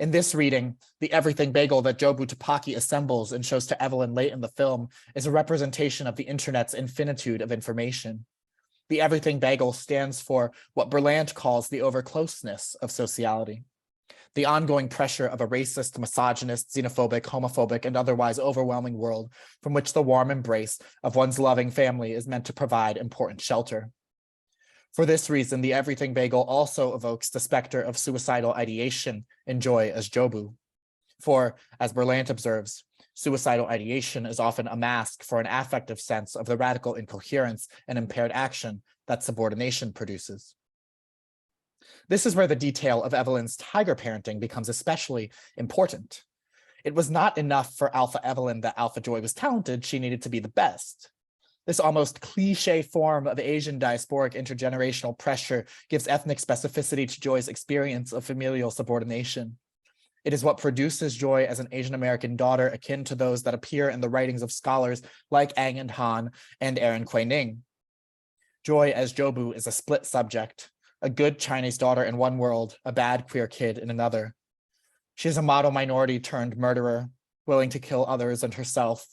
In this reading, the everything bagel that Jobu Tupaki assembles and shows to Evelyn late in the film is a representation of the internet's infinitude of information. The everything bagel stands for what Berlant calls the overcloseness of sociality, the ongoing pressure of a racist, misogynist, xenophobic, homophobic, and otherwise overwhelming world from which the warm embrace of one's loving family is meant to provide important shelter. For this reason, the everything bagel also evokes the specter of suicidal ideation in Joy as Jobu. For, as Berlant observes, suicidal ideation is often a mask for an affective sense of the radical incoherence and impaired action that subordination produces. This is where the detail of Evelyn's tiger parenting becomes especially important. It was not enough for Alpha Evelyn that Alpha Joy was talented, she needed to be the best. This almost cliche form of Asian diasporic intergenerational pressure gives ethnic specificity to Joy's experience of familial subordination. It is what produces Joy as an Asian American daughter akin to those that appear in the writings of scholars like Ang and Han and Aaron Kwei Ning. Joy as Jobu is a split subject, a good Chinese daughter in one world, a bad queer kid in another. She is a model minority turned murderer, willing to kill others and herself,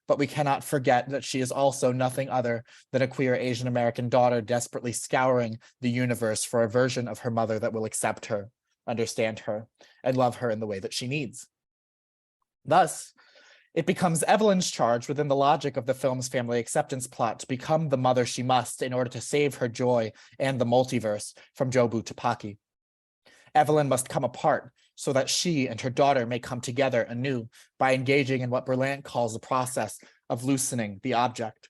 but we cannot forget that she is also nothing other than a queer Asian American daughter desperately scouring the universe for a version of her mother that will accept her, understand her, and love her in the way that she needs. Thus, it becomes Evelyn's charge within the logic of the film's family acceptance plot to become the mother she must in order to save her joy and the multiverse from Jobu Tupaki. Evelyn must come apart so that she and her daughter may come together anew by engaging in what Berlant calls the process of loosening the object.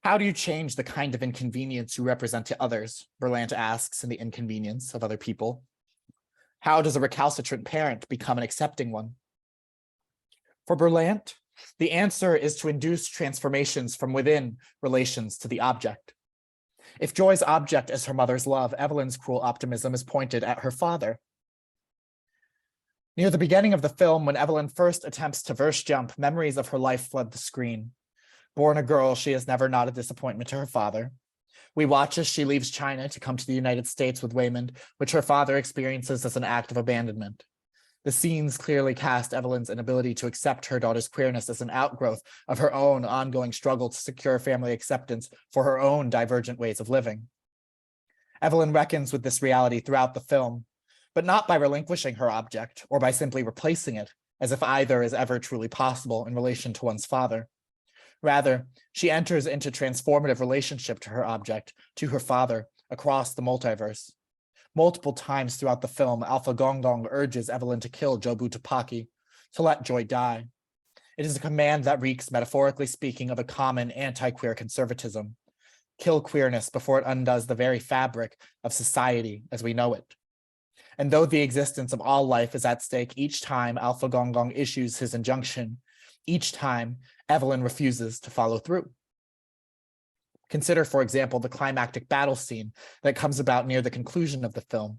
How do you change the kind of inconvenience you represent to others? Berlant asks in The Inconvenience of Other People. How does a recalcitrant parent become an accepting one? For Berlant, the answer is to induce transformations from within relations to the object. If Joy's object is her mother's love, Evelyn's cruel optimism is pointed at her father. Near the beginning of the film, when Evelyn first attempts to verse jump, memories of her life flood the screen. Born a girl, she is never not a disappointment to her father. We watch as she leaves China to come to the United States with Waymond, which her father experiences as an act of abandonment. The scenes clearly cast Evelyn's inability to accept her daughter's queerness as an outgrowth of her own ongoing struggle to secure family acceptance for her own divergent ways of living. Evelyn reckons with this reality throughout the film, but not by relinquishing her object or by simply replacing it, as if either is ever truly possible in relation to one's father. Rather, she enters into transformative relationship to her object, to her father, across the multiverse. Multiple times throughout the film, Alpha Gong Gong urges Evelyn to kill Jobu Tupaki, to let Joy die. It is a command that reeks, metaphorically speaking, of a common anti-queer conservatism. Kill queerness before it undoes the very fabric of society as we know it. And though the existence of all life is at stake each time Alpha Gong Gong issues his injunction, each time Evelyn refuses to follow through. Consider, for example, the climactic battle scene that comes about near the conclusion of the film.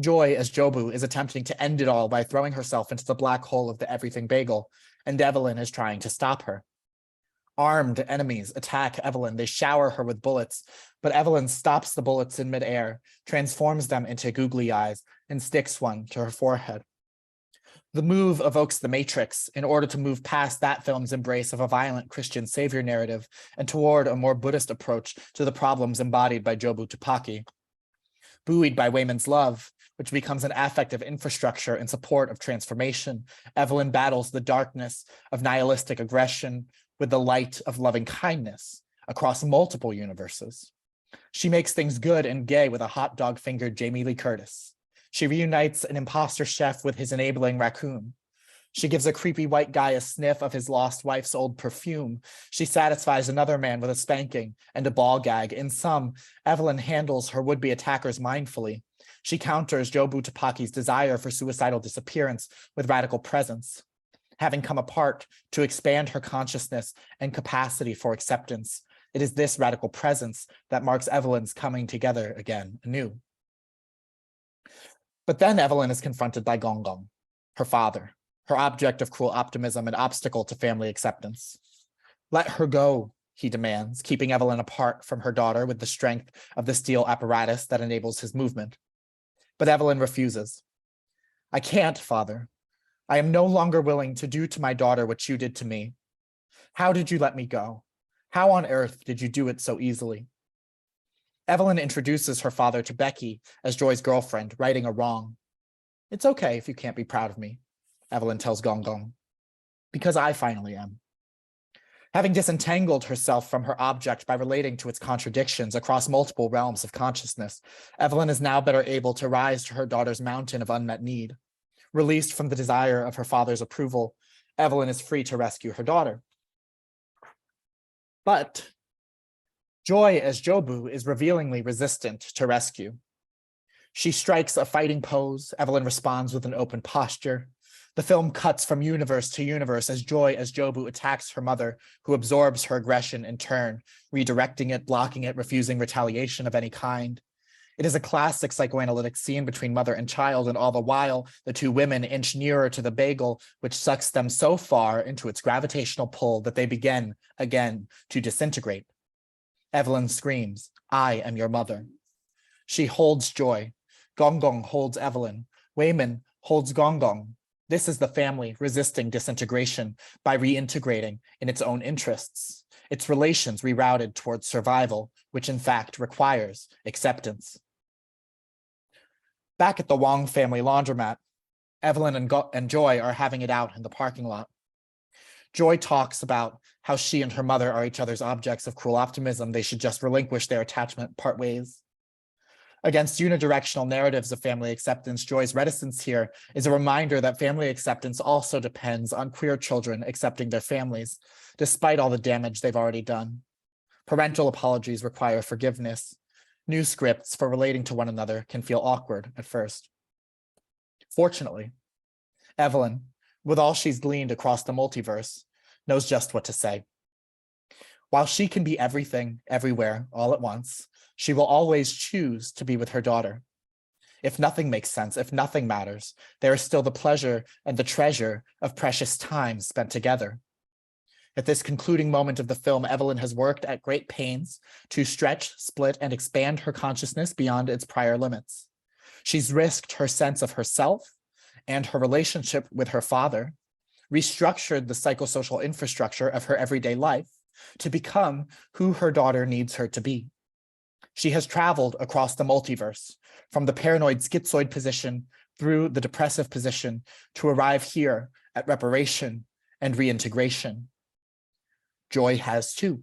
Joy, as Jobu, is attempting to end it all by throwing herself into the black hole of the everything bagel, and Evelyn is trying to stop her. Armed enemies attack Evelyn. They shower her with bullets, but Evelyn stops the bullets in midair, transforms them into googly eyes, and sticks one to her forehead. The move evokes The Matrix in order to move past that film's embrace of a violent Christian savior narrative and toward a more Buddhist approach to the problems embodied by Jobu Tupaki. Buoyed by Waymond's love, which becomes an affective infrastructure in support of transformation, Evelyn battles the darkness of nihilistic aggression with the light of loving kindness across multiple universes. She makes things good and gay with a hot dog-fingered Jamie Lee Curtis. She reunites an imposter chef with his enabling raccoon. She gives a creepy white guy a sniff of his lost wife's old perfume. She satisfies another man with a spanking and a ball gag. In sum, Evelyn handles her would-be attackers mindfully. She counters Jobu Tupaki's desire for suicidal disappearance with radical presence. Having come apart to expand her consciousness and capacity for acceptance, it is this radical presence that marks Evelyn's coming together again anew. But then Evelyn is confronted by Gong Gong, her father, her object of cruel optimism and obstacle to family acceptance. Let her go, he demands, keeping Evelyn apart from her daughter with the strength of the steel apparatus that enables his movement. But Evelyn refuses. I can't, father. I am no longer willing to do to my daughter what you did to me. How did you let me go? How on earth did you do it so easily? Evelyn introduces her father to Becky as Joy's girlfriend, righting a wrong. It's okay if you can't be proud of me, Evelyn tells Gong Gong, because I finally am. Having disentangled herself from her object by relating to its contradictions across multiple realms of consciousness, Evelyn is now better able to rise to her daughter's mountain of unmet need. Released from the desire of her father's approval, Evelyn is free to rescue her daughter. But Joy as Jobu is revealingly resistant to rescue. She strikes a fighting pose. Evelyn responds with an open posture. The film cuts from universe to universe as Joy as Jobu attacks her mother, who absorbs her aggression in turn, redirecting it, blocking it, refusing retaliation of any kind. It is a classic psychoanalytic scene between mother and child, and all the while, the two women inch nearer to the bagel, which sucks them so far into its gravitational pull that they begin, again, to disintegrate. Evelyn screams, I am your mother. She holds Joy. Gong Gong holds Evelyn. Waymond holds Gong Gong. This is the family resisting disintegration by reintegrating in its own interests, its relations rerouted towards survival, which in fact requires acceptance. Back at the Wong family laundromat, Evelyn and Joy are having it out in the parking lot. Joy talks about how she and her mother are each other's objects of cruel optimism. They should just relinquish their attachment, part ways. Against unidirectional narratives of family acceptance, Joy's reticence here is a reminder that family acceptance also depends on queer children accepting their families, despite all the damage they've already done. Parental apologies require forgiveness. New scripts for relating to one another can feel awkward at first. Fortunately, Evelyn, with all she's gleaned across the multiverse, knows just what to say. While she can be everything, everywhere, all at once, she will always choose to be with her daughter. If nothing makes sense, if nothing matters, there is still the pleasure and the treasure of precious time spent together. At this concluding moment of the film, Evelyn has worked at great pains to stretch, split, and expand her consciousness beyond its prior limits. She's risked her sense of herself and her relationship with her father, restructured the psychosocial infrastructure of her everyday life to become who her daughter needs her to be. She has traveled across the multiverse, from the paranoid schizoid position through the depressive position to arrive here at reparation and reintegration. Joy has too.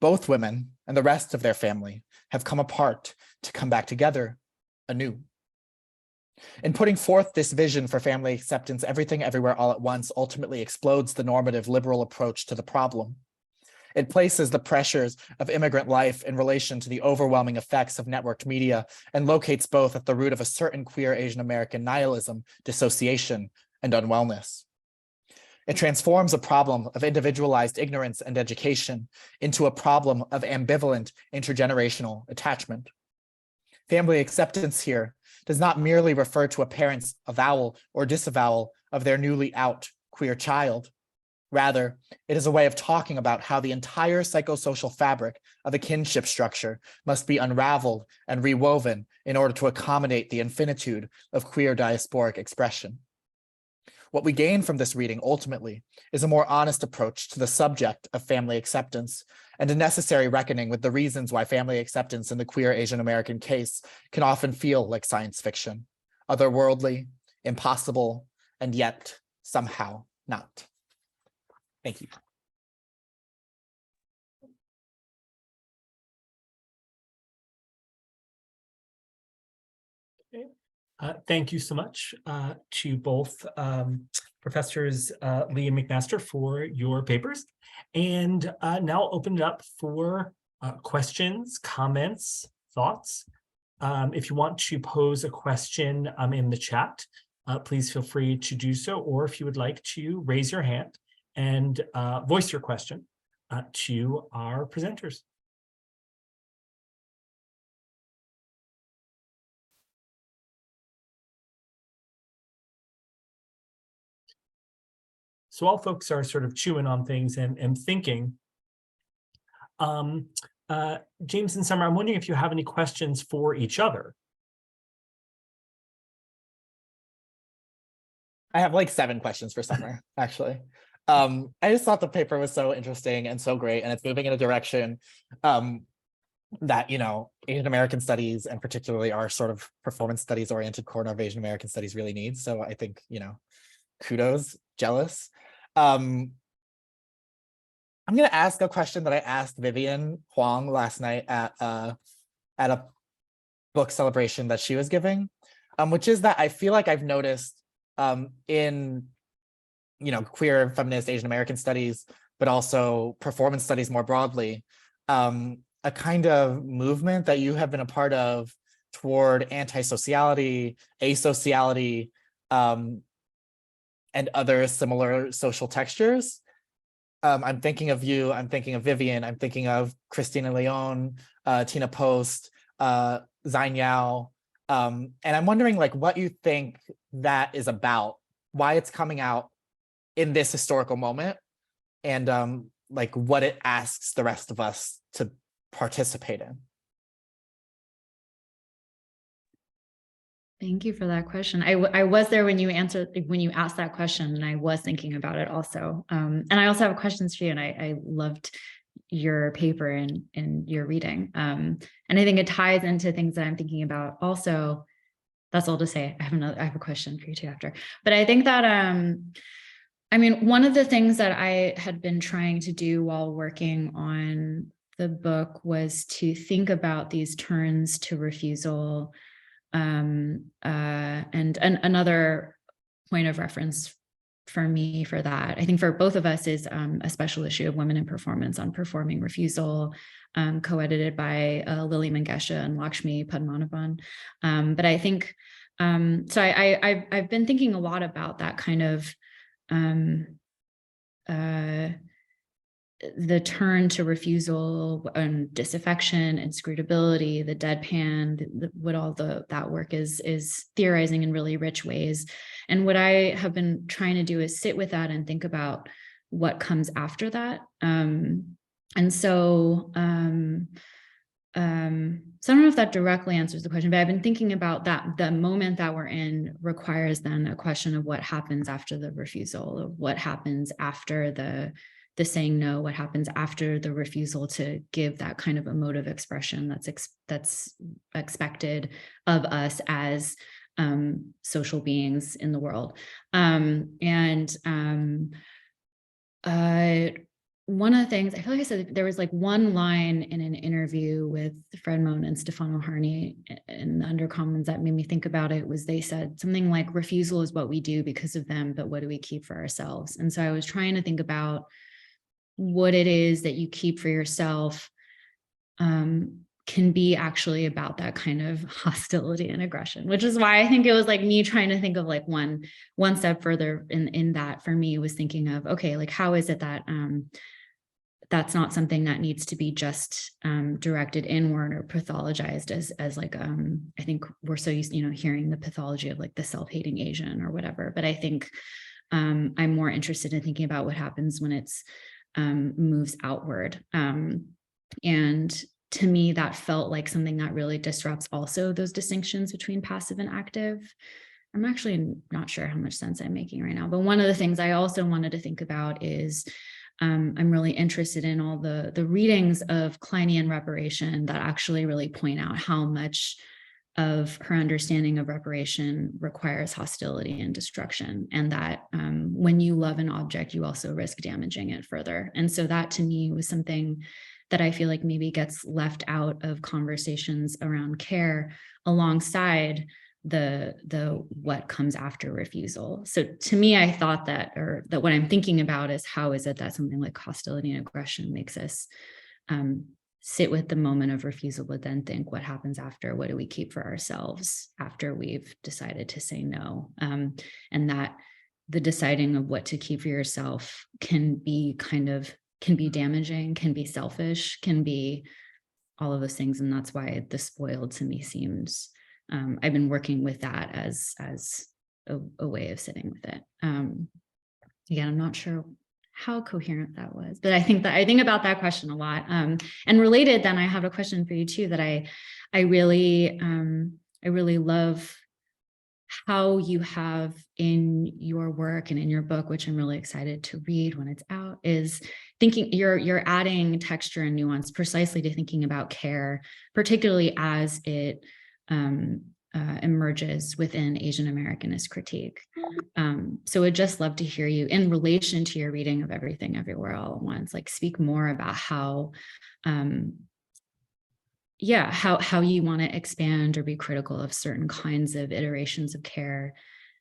Both women and the rest of their family have come apart to come back together anew. In putting forth this vision for family acceptance, Everything Everywhere All at Once ultimately explodes the normative liberal approach to the problem. It places the pressures of immigrant life in relation to the overwhelming effects of networked media and locates both at the root of a certain queer Asian American nihilism, dissociation, and unwellness. It transforms a problem of individualized ignorance and education into a problem of ambivalent intergenerational attachment. Family acceptance here does not merely refer to a parent's avowal or disavowal of their newly out queer child. Rather, it is a way of talking about how the entire psychosocial fabric of a kinship structure must be unraveled and rewoven in order to accommodate the infinitude of queer diasporic expression. What we gain from this reading ultimately is a more honest approach to the subject of family acceptance and a necessary reckoning with the reasons why family acceptance in the queer Asian American case can often feel like science fiction, otherworldly, impossible, and yet somehow not. Thank you. Okay. Thank you so much to both Professors Lee and McMaster for your papers. And now I'll open it up for questions, comments, thoughts. If you want to pose a question in the chat, please feel free to do so. Or if you would like to raise your hand and voice your question to our presenters. So while folks are sort of chewing on things and thinking, James and Summer, I'm wondering if you have any questions for each other. I have like 7 questions for Summer, actually. I just thought the paper was so interesting and so great, and it's moving in a direction that, you know, Asian American studies, and particularly our sort of performance studies oriented corner of Asian American studies really needs. So I think, you know, kudos, jealous. I'm going to ask a question that I asked Vivian Huang last night at a book celebration that she was giving, which is that I feel like I've noticed in, you know, queer, feminist, Asian American studies, but also performance studies more broadly, a kind of movement that you have been a part of toward anti-sociality, asociality, and other similar social textures. I'm thinking of you, I'm thinking of Vivian, I'm thinking of Christina Leone, Tina Post, Zine Yao, and I'm wondering like what you think that is about, why it's coming out in this historical moment, and like what it asks the rest of us to participate in. Thank you for that question. I was there when you asked that question, and I was thinking about it also. And I also have questions for you, and I loved your paper and your reading. And I think it ties into things that I'm thinking about also. That's all to say. I have a question for you too after. But I think that I mean, one of the things that I had been trying to do while working on the book was to think about these turns to refusal. And another point of reference for me for that, I think for both of us, is a special issue of Women in Performance on Performing Refusal, co-edited by Lily Mangesha and Lakshmi Padmanabhan. But I think, so I've been thinking a lot about that kind of the turn to refusal and disaffection, inscrutability, the deadpan, what all that work is theorizing in really rich ways. And what I have been trying to do is sit with that and think about what comes after that. And so, so I don't know if that directly answers the question, but I've been thinking about that the moment that we're in requires then a question of what happens after the refusal, of what happens after the saying no, what happens after the refusal to give that kind of emotive expression that's expected of us as social beings in the world. One of the things, I feel like I said, there was like one line in an interview with Fred Moan and Stefano Harney in the Undercommons that made me think about it. Was they said something like, refusal is what we do because of them, but what do we keep for ourselves? And so I was trying to think about what it is that you keep for yourself can be actually about that kind of hostility and aggression, which is why I think it was like me trying to think of like one step further in that for me was thinking of, okay, like how is it that that's not something that needs to be just directed inward or pathologized as like, I think we're so used, hearing the pathology of like the self-hating Asian or whatever. But I think I'm more interested in thinking about what happens when it's moves outward. And to me, that felt like something that really disrupts also those distinctions between passive and active. I'm actually not sure how much sense I'm making right now, but one of the things I also wanted to think about is I'm really interested in all the readings of Kleinian reparation that actually really point out how much of her understanding of reparation requires hostility and destruction, and that when you love an object, you also risk damaging it further. And so that to me was something that I feel like maybe gets left out of conversations around care alongside the what comes after refusal. So to me, I thought that what I'm thinking about is how is it that something like hostility and aggression makes us sit with the moment of refusal, but then think what happens after, what do we keep for ourselves after we've decided to say no? And that the deciding of what to keep for yourself can be damaging, can be selfish, can be all of those things. And that's why the spoiled to me seems, I've been working with that as a way of sitting with it. Again, I'm not sure how coherent that was, but I think about that question a lot. And related, then I have a question for you too, that I really love how you have in your work and in your book, which I'm really excited to read when it's out, is thinking you're adding texture and nuance precisely to thinking about care, particularly as it emerges within Asian Americanist critique. So I'd just love to hear you in relation to your reading of Everything Everywhere All at Once, like speak more about how you want to expand or be critical of certain kinds of iterations of care,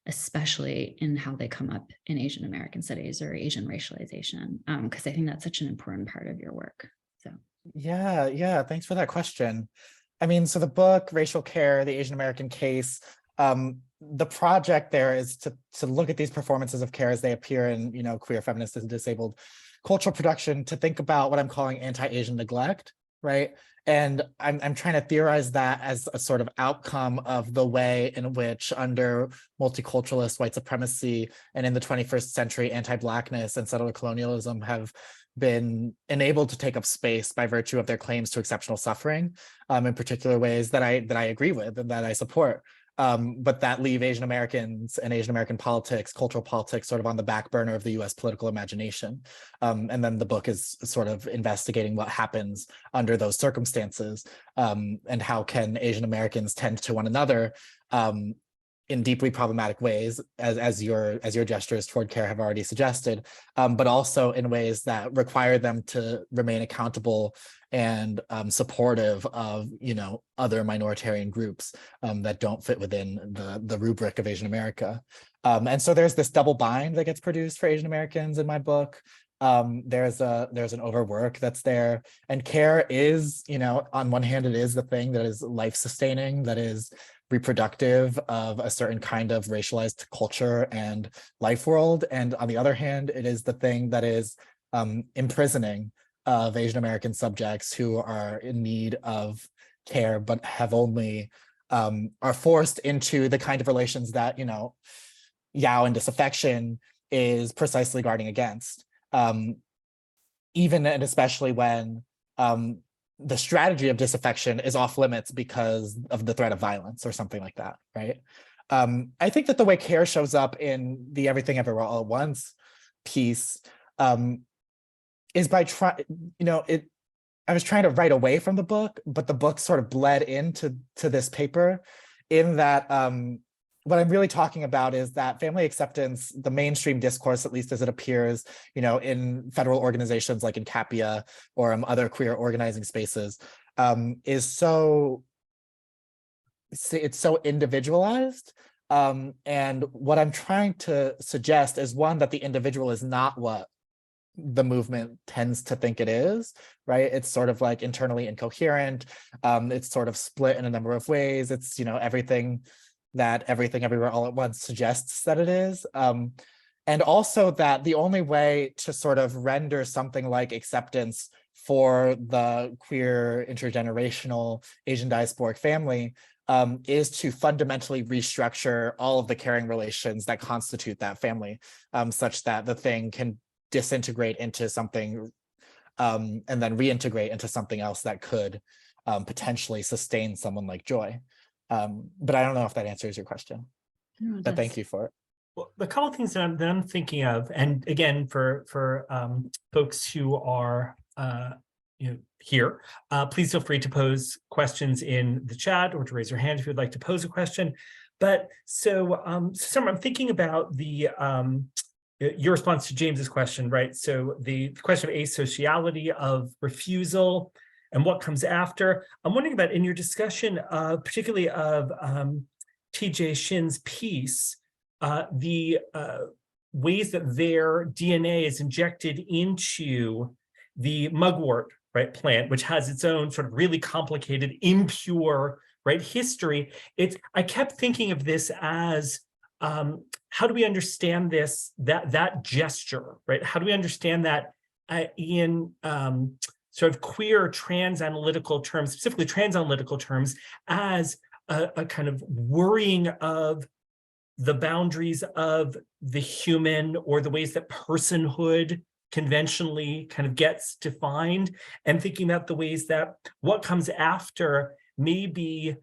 especially in how they come up in Asian American studies or Asian racialization, because I think that's such an important part of your work. So yeah, thanks for that question. I mean, so the book, Racial Care, the Asian American Case, the project there is to look at these performances of care as they appear in, queer, feminist, and disabled cultural production, to think about what I'm calling anti-Asian neglect, right? And I'm trying to theorize that as a sort of outcome of the way in which, under multiculturalist white supremacy and in the 21st century, anti-Blackness and settler colonialism have been enabled to take up space by virtue of their claims to exceptional suffering, in particular ways that I agree with and that I support. but that leave Asian Americans and Asian American politics, cultural politics, sort of on the back burner of the US political imagination. And then the book is sort of investigating what happens under those circumstances, and how can Asian Americans tend to one another in deeply problematic ways, as your gestures toward care have already suggested, but also in ways that require them to remain accountable and supportive of, other minoritarian groups that don't fit within the rubric of Asian America. And so there's this double bind that gets produced for Asian Americans in my book. There's an overwork that's there, and care is, on one hand, it is the thing that is life sustaining, that is reproductive of a certain kind of racialized culture and life world. And on the other hand, it is the thing that is imprisoning of Asian American subjects who are in need of care, but have only are forced into the kind of relations that, Yao and disaffection is precisely guarding against. Even and especially when the strategy of disaffection is off limits because of the threat of violence or something like that, right? I think that the way care shows up in the Everything Everywhere All at Once piece is by I was trying to write away from the book, but the book sort of bled into this paper, in that what I'm really talking about is that family acceptance, the mainstream discourse, at least as it appears, in federal organizations like in CAPIA or other queer organizing spaces, is so individualized. And what I'm trying to suggest is, one, that the individual is not what the movement tends to think it is, right? It's sort of like internally incoherent. It's sort of split in a number of ways. It's, everything Everywhere All at Once suggests that it is. And also that the only way to sort of render something like acceptance for the queer intergenerational Asian diasporic family is to fundamentally restructure all of the caring relations that constitute that family, such that the thing can disintegrate into something and then reintegrate into something else that could potentially sustain someone like Joy. But I don't know if that answers your question. No, But thank you for it. Well, the couple of things that I'm thinking of, and again, for folks who are here, please feel free to pose questions in the chat or to raise your hand if you'd like to pose a question. But so Summer, I'm thinking about the your response to James's question, right? So the question of asociality, of refusal, and what comes after. I'm wondering about, in your discussion, particularly of T.J. Shin's piece, the ways that their DNA is injected into the mugwort, right, plant, which has its own sort of really complicated, impure, right, history. I kept thinking of this as, how do we understand this, that gesture, right? How do we understand that in sort of queer trans-analytical terms, specifically trans-analytical terms, as a kind of worrying of the boundaries of the human, or the ways that personhood conventionally kind of gets defined, and thinking about the ways that what comes after may be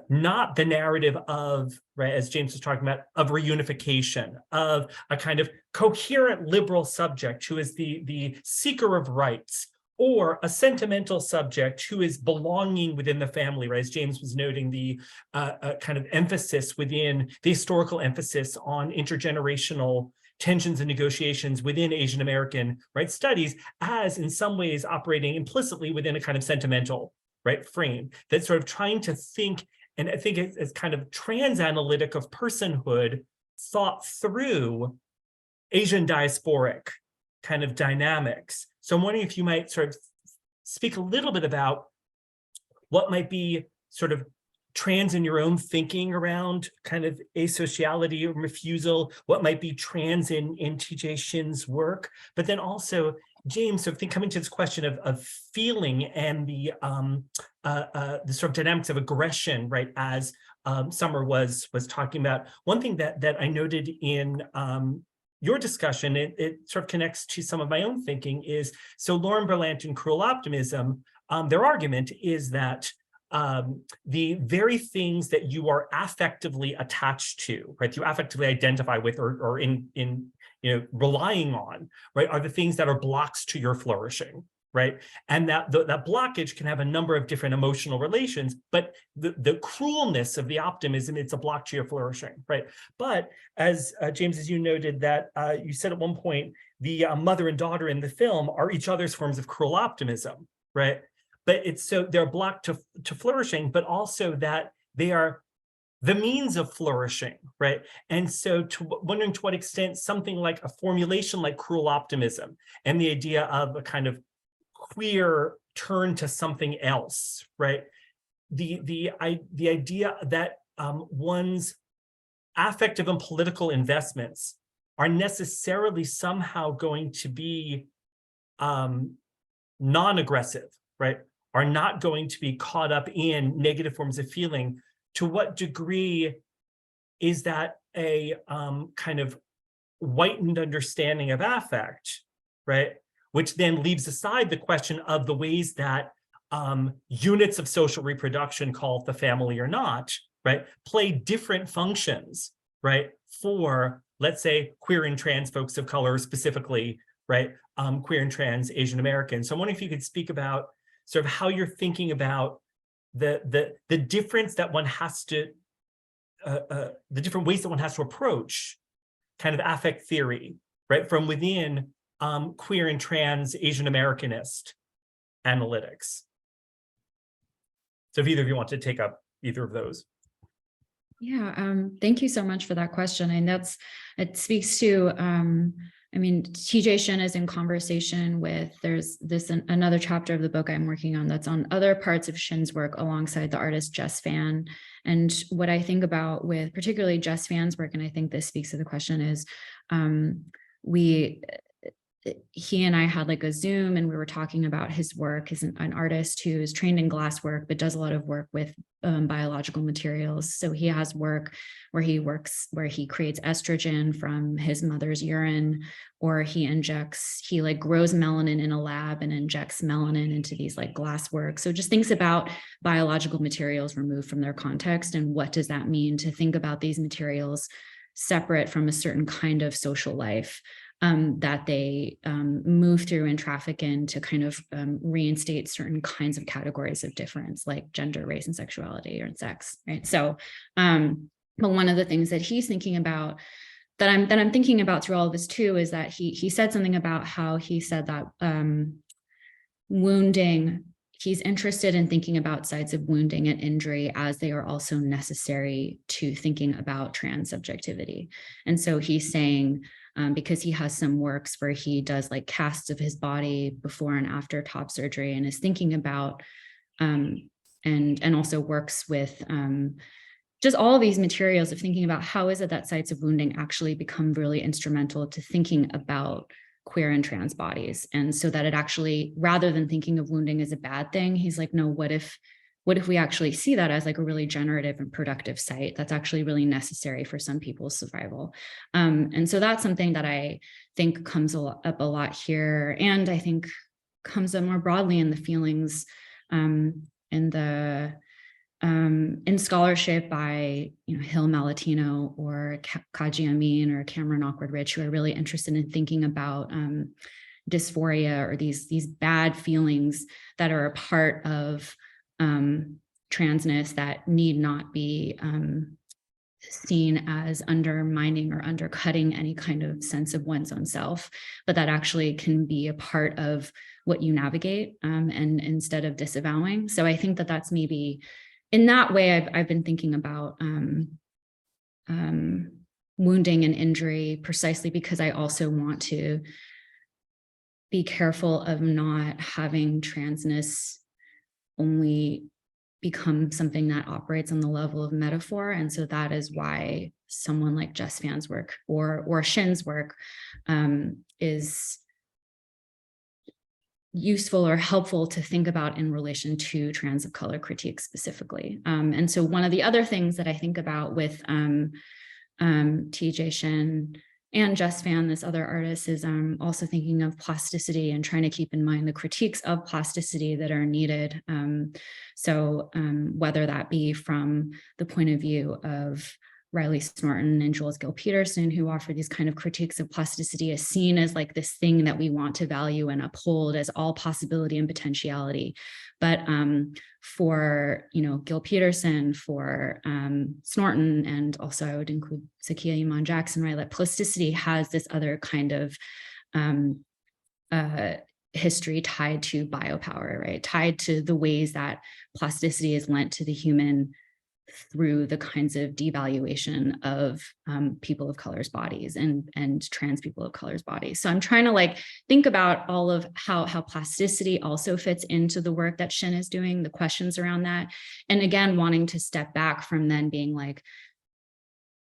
not the narrative of, right, as James was talking about, of reunification, of a kind of coherent liberal subject who is the seeker of rights, or a sentimental subject who is belonging within the family, right? As James was noting, the kind of emphasis within, the historical emphasis on intergenerational tensions and negotiations within Asian American, right, studies, as in some ways operating implicitly within a kind of sentimental, right, frame, that's sort of trying to think, and I think it's kind of trans-analytic of personhood, thought through Asian diasporic kind of dynamics. So I'm wondering if you might sort of speak a little bit about what might be sort of trans in your own thinking around kind of asociality or refusal, what might be trans in T.J. Shin's work, but then also, James, so I think coming to this question of feeling and the sort of dynamics of aggression, right, as Summer was talking about. One thing that I noted in your discussion, it sort of connects to some of my own thinking, is, so Lauren Berlant in Cruel Optimism, their argument is that the very things that you are affectively attached to, right? You affectively identify with or relying on, right, are the things that are blocks to your flourishing, right? And that blockage can have a number of different emotional relations, but the cruelness of the optimism, it's a block to your flourishing, right? But as James, as you noted, that you said at one point, the mother and daughter in the film are each other's forms of cruel optimism, right? But it's so they're blocked to flourishing, but also that they are the means of flourishing, right? And so wondering to what extent something like a formulation like cruel optimism and the idea of a kind of queer turn to something else, right? The idea that one's affective and political investments are necessarily somehow going to be non-aggressive, right? Are not going to be caught up in negative forms of feeling. To what degree is that a kind of whitened understanding of affect, right? Which then leaves aside the question of the ways that units of social reproduction, call it the family or not, right, play different functions, right, for, let's say, queer and trans folks of color specifically, right, queer and trans Asian Americans. So I'm wondering if you could speak about sort of how you're thinking about the difference that one has to, the different ways that one has to approach kind of affect theory, right, from within queer and trans Asian Americanist analytics. So if either of you want to take up either of those. Yeah, thank you so much for that question. And it speaks to, I mean, TJ Shin is in conversation with, there's another chapter of the book I'm working on that's on other parts of Shin's work alongside the artist Jess Fan. And what I think about with particularly Jess Fan's work, and I think this speaks to the question, is he and I had like a Zoom and we were talking about his work. He's an artist who is trained in glass work, but does a lot of work with biological materials. So he has work where he creates estrogen from his mother's urine, or he like grows melanin in a lab and injects melanin into these like glass work. So just thinks about biological materials removed from their context. And what does that mean to think about these materials separate from a certain kind of social life that they move through and traffic in to kind of reinstate certain kinds of categories of difference, like gender, race, and sexuality, or sex, right? So, but one of the things that he's thinking about, that I'm thinking about through all of this too, is that he said something about how he said that wounding, he's interested in thinking about sites of wounding and injury as they are also necessary to thinking about trans subjectivity. And so he's saying, because he has some works where he does like casts of his body before and after top surgery, and is thinking about and also works with just all of these materials of thinking about how is it that sites of wounding actually become really instrumental to thinking about queer and trans bodies. And so that it actually, rather than thinking of wounding as a bad thing, he's like, no, what if we actually see that as like a really generative and productive site that's actually really necessary for some people's survival? And so that's something that I think comes up a lot here, and I think comes up more broadly in the feelings in scholarship by Hill Malatino or Kaji Amin or Cameron Awkward-Rich, who are really interested in thinking about dysphoria, or these bad feelings that are a part of transness that need not be seen as undermining or undercutting any kind of sense of one's own self, but that actually can be a part of what you navigate, and instead of disavowing. So I think that that's maybe, in that way, I've been thinking about wounding and injury, precisely because I also want to be careful of not having transness only become something that operates on the level of metaphor. And so that is why someone like Jess Fan's work or Shin's work is useful or helpful to think about in relation to trans of color critique specifically. And so one of the other things that I think about with TJ Shin And Jess Fan, this other artist, is also thinking of plasticity and trying to keep in mind the critiques of plasticity that are needed. So whether that be from the point of view of Riley Snorton and Jules Gill Peterson, who offer these kind of critiques of plasticity as seen as like this thing that we want to value and uphold as all possibility and potentiality. But for, Gill Peterson, for Snorton, and also I would include Zakiya Iman Jackson, right? That plasticity has this other kind of history tied to biopower, right? Tied to the ways that plasticity is lent to the human through the kinds of devaluation of people of color's bodies and trans people of color's bodies. So I'm trying to like think about all of how plasticity also fits into the work that Shin is doing, the questions around that. And again, wanting to step back from then being like,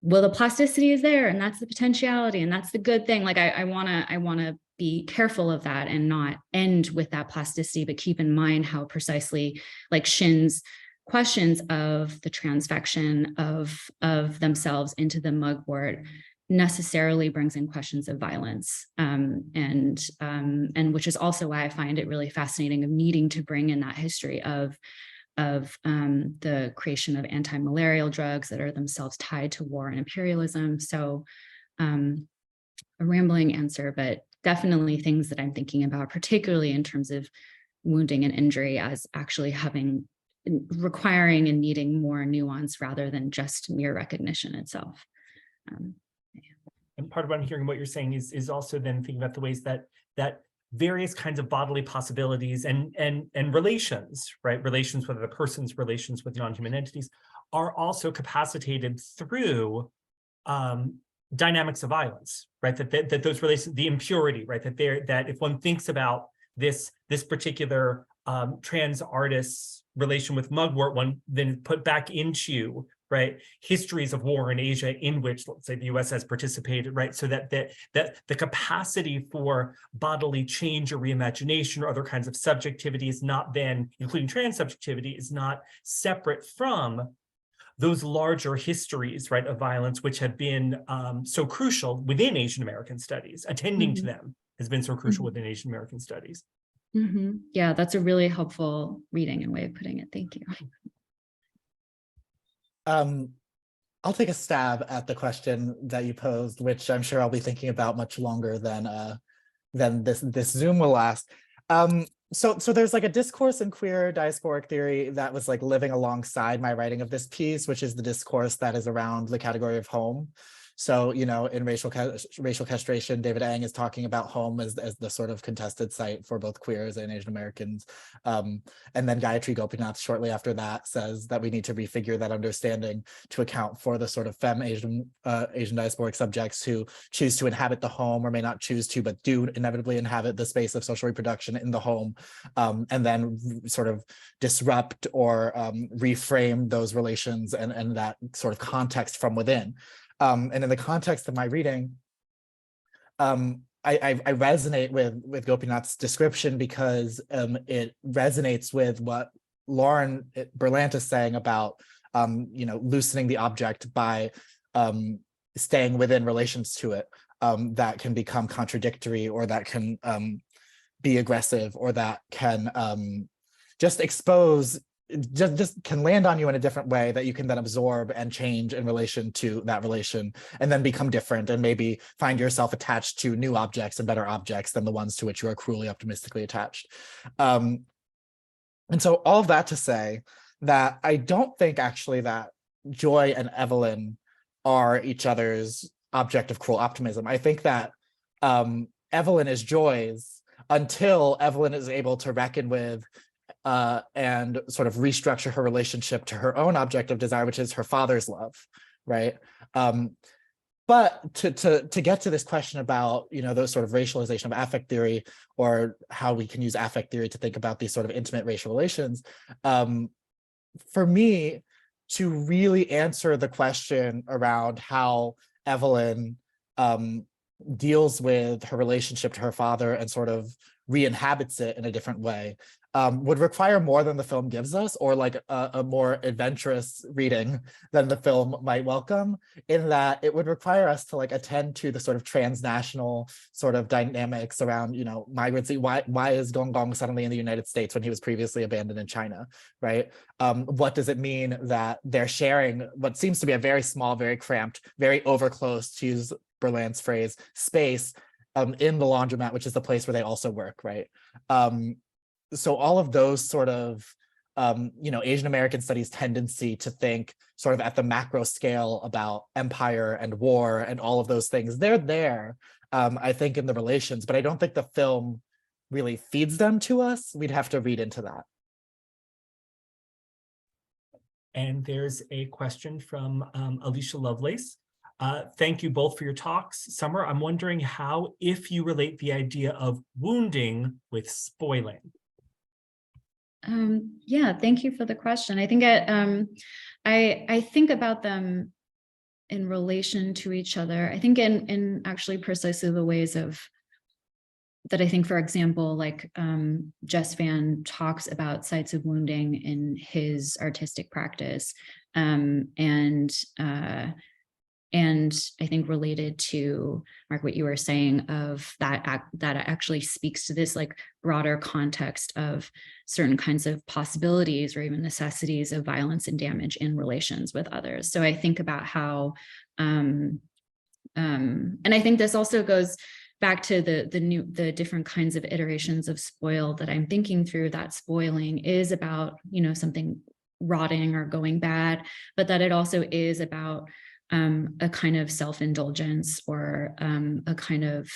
well, the plasticity is there and that's the potentiality and that's the good thing. Like I wanna be careful of that and not end with that plasticity, but keep in mind how precisely like Shin's questions of the transfection of themselves into the mugwort necessarily brings in questions of violence, and which is also why I find it really fascinating of needing to bring in that history of the creation of anti-malarial drugs that are themselves tied to war and imperialism. So a rambling answer, but definitely things that I'm thinking about, particularly in terms of wounding and injury as actually requiring and needing more nuance rather than just mere recognition itself. And part of what I'm hearing what you're saying is also then thinking about the ways that various kinds of bodily possibilities and relations, right? Relations with other persons, relations with non-human entities are also capacitated through dynamics of violence, right? That those relations, the impurity, right? That if one thinks about this particular trans artist's relation with mugwort, one then put back into, right, histories of war in Asia in which, let's say, the US has participated, right? So that the capacity for bodily change or reimagination or other kinds of subjectivity is not then, including trans subjectivity, is not separate from those larger histories, right, of violence, which have been so crucial within Asian American studies. Attending to them has been so crucial within Asian American studies. Yeah, that's a really helpful reading and way of putting it. Thank you. I'll take a stab at the question that you posed, which I'm sure I'll be thinking about much longer than this Zoom will last. So there's like a discourse in queer diasporic theory that was like living alongside my writing of this piece, which is the discourse that is around the category of home. So, in racial castration, David Eng is talking about home as the sort of contested site for both queers and Asian Americans. And then Gayatri Gopinath shortly after that says that we need to refigure that understanding to account for the sort of femme Asian diasporic subjects who choose to inhabit the home or may not choose to, but do inevitably inhabit the space of social reproduction in the home, and then sort of disrupt or reframe those relations and that sort of context from within. And in the context of my reading, I resonate with Gopinath's description because it resonates with what Lauren Berlant is saying about loosening the object by staying within relations to it that can become contradictory, or that can be aggressive, or that can just expose, just can land on you in a different way that you can then absorb and change in relation to that relation, and then become different and maybe find yourself attached to new objects and better objects than the ones to which you are cruelly optimistically attached. And so all of that to say that I don't think actually that Joy and Evelyn are each other's object of cruel optimism. I think that Evelyn is Joy's until Evelyn is able to reckon with and sort of restructure her relationship to her own object of desire, which is her father's love, right? But to get to this question about, those sort of racialization of affect theory, or how we can use affect theory to think about these sort of intimate racial relations, for me, to really answer the question around how Evelyn deals with her relationship to her father and sort of re-inhabits it in a different way, would require more than the film gives us, or like a more adventurous reading than the film might welcome, in that it would require us to like attend to the sort of transnational sort of dynamics around, you know, migrancy. Why is Gong Gong suddenly in the United States when he was previously abandoned in China, right? What does it mean that they're sharing what seems to be a very small, very cramped, very over close, to use Berland's phrase, space in the laundromat, which is the place where they also work, right? So all of those sort of, you know, Asian American studies tendency to think sort of at the macro scale about empire and war and all of those things, they're there, I think, in the relations, but I don't think the film really feeds them to us. We'd have to read into that. And there's a question from Alicia Lovelace. Thank you both for your talks. Summer, I'm wondering how, if you relate the idea of wounding with spoiling. Yeah, thank you for the question. I think I think about them in relation to each other. I think in actually precisely the ways of that. I think, for example, like Jess Van talks about sites of wounding in his artistic practice, and I think related to, Mark, what you were saying of that actually speaks to this like broader context of certain kinds of possibilities or even necessities of violence and damage in relations with others. So I think about how, and I think this also goes back to the different kinds of iterations of spoil that I'm thinking through. That spoiling is about, you know, something rotting or going bad, but that it also is about a kind of self-indulgence or a kind of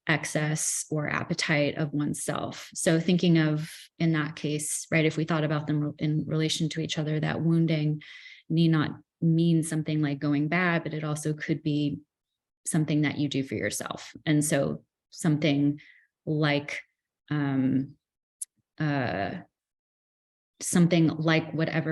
excess or appetite of oneself. So thinking of, in that case, right, if we thought about them in relation to each other, that wounding need not mean something like going bad, but it also could be something that you do for yourself. And so something like whatever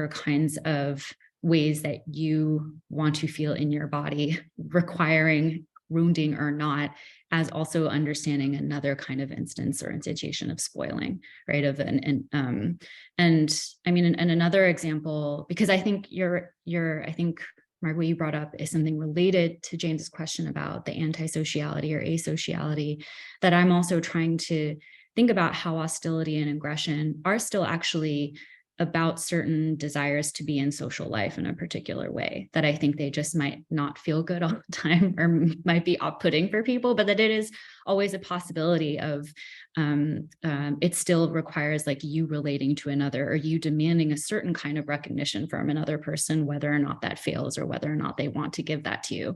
kinds of ways that you want to feel in your body, requiring wounding or not, as also understanding another kind of instance or institution of spoiling, right? And I mean, and another example, because I think I think, Mark, what you brought up is something related to James's question about the antisociality or asociality, that I'm also trying to think about how hostility and aggression are still actually about certain desires to be in social life in a particular way, that I think they just might not feel good all the time or might be off-putting for people, but that it is always a possibility of it still requires like you relating to another or you demanding a certain kind of recognition from another person, whether or not that fails or whether or not they want to give that to you.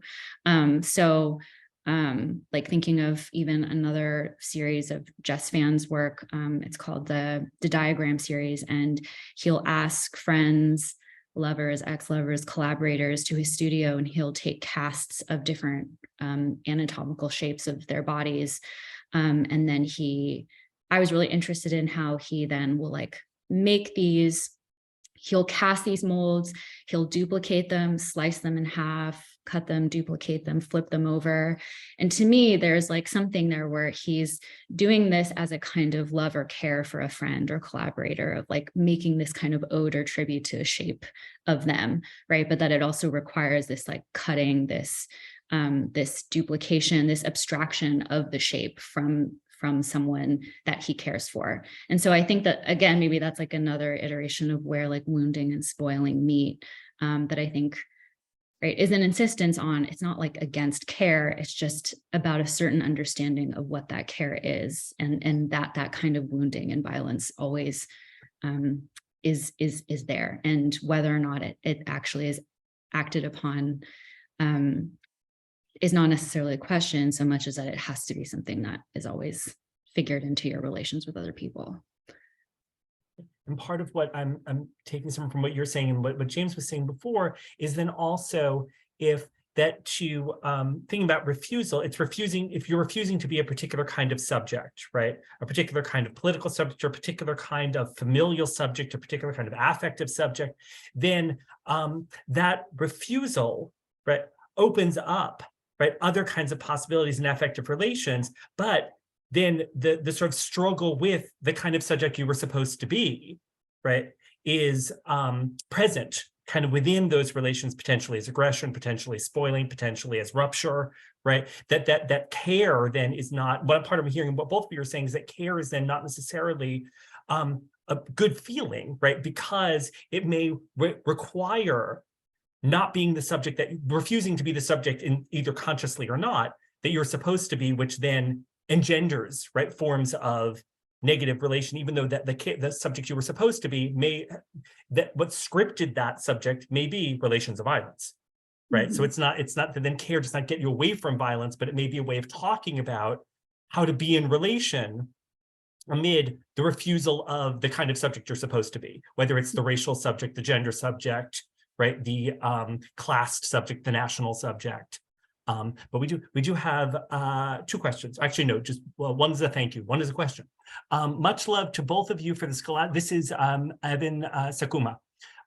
Like thinking of even another series of Jess Van's work, it's called the Diagram series, and he'll ask friends, lovers, ex-lovers, collaborators to his studio, and he'll take casts of different anatomical shapes of their bodies. And then I was really interested in how he then will like make these, he'll cast these molds, he'll duplicate them, slice them in half, cut them, duplicate them, flip them over. And to me, there's like something there where he's doing this as a kind of love or care for a friend or collaborator, of like making this kind of ode or tribute to a shape of them, right? But that it also requires this like cutting, this duplication, this abstraction of the shape from someone that he cares for. And so I think that, again, maybe that's like another iteration of where like wounding and spoiling meet, that I think, right, is an insistence on, it's not like against care, it's just about a certain understanding of what that care is, and that kind of wounding and violence always is there, and whether or not it actually is acted upon is not necessarily a question so much as that it has to be something that is always figured into your relations with other people. And part of what I'm taking some from what you're saying and what James was saying before is then also if that to thinking about refusal, it's refusing, if you're refusing to be a particular kind of subject, right? A particular kind of political subject or a particular kind of familial subject, a particular kind of affective subject, then that refusal, right, opens up, right, other kinds of possibilities in affective relations, but then the sort of struggle with the kind of subject you were supposed to be, right, is present kind of within those relations, potentially as aggression, potentially spoiling, potentially as rupture, right? That care then is not, what part I'm hearing what both of you are saying is that care is then not necessarily a good feeling, right? Because it may require not being the subject, that refusing to be the subject in either consciously or not, that you're supposed to be, which then engenders, right, forms of negative relation, even though that the subject you were supposed to be that what scripted that subject may be relations of violence, right? So it's not that then care does not get you away from violence, but it may be a way of talking about how to be in relation amid the refusal of the kind of subject you're supposed to be, whether it's the racial subject, the gender subject, right, the classed subject, the national subject. But we do have 2 questions. Actually, no, just one is a thank you, one is a question. Much love to both of you for the this is Evan Sakuma.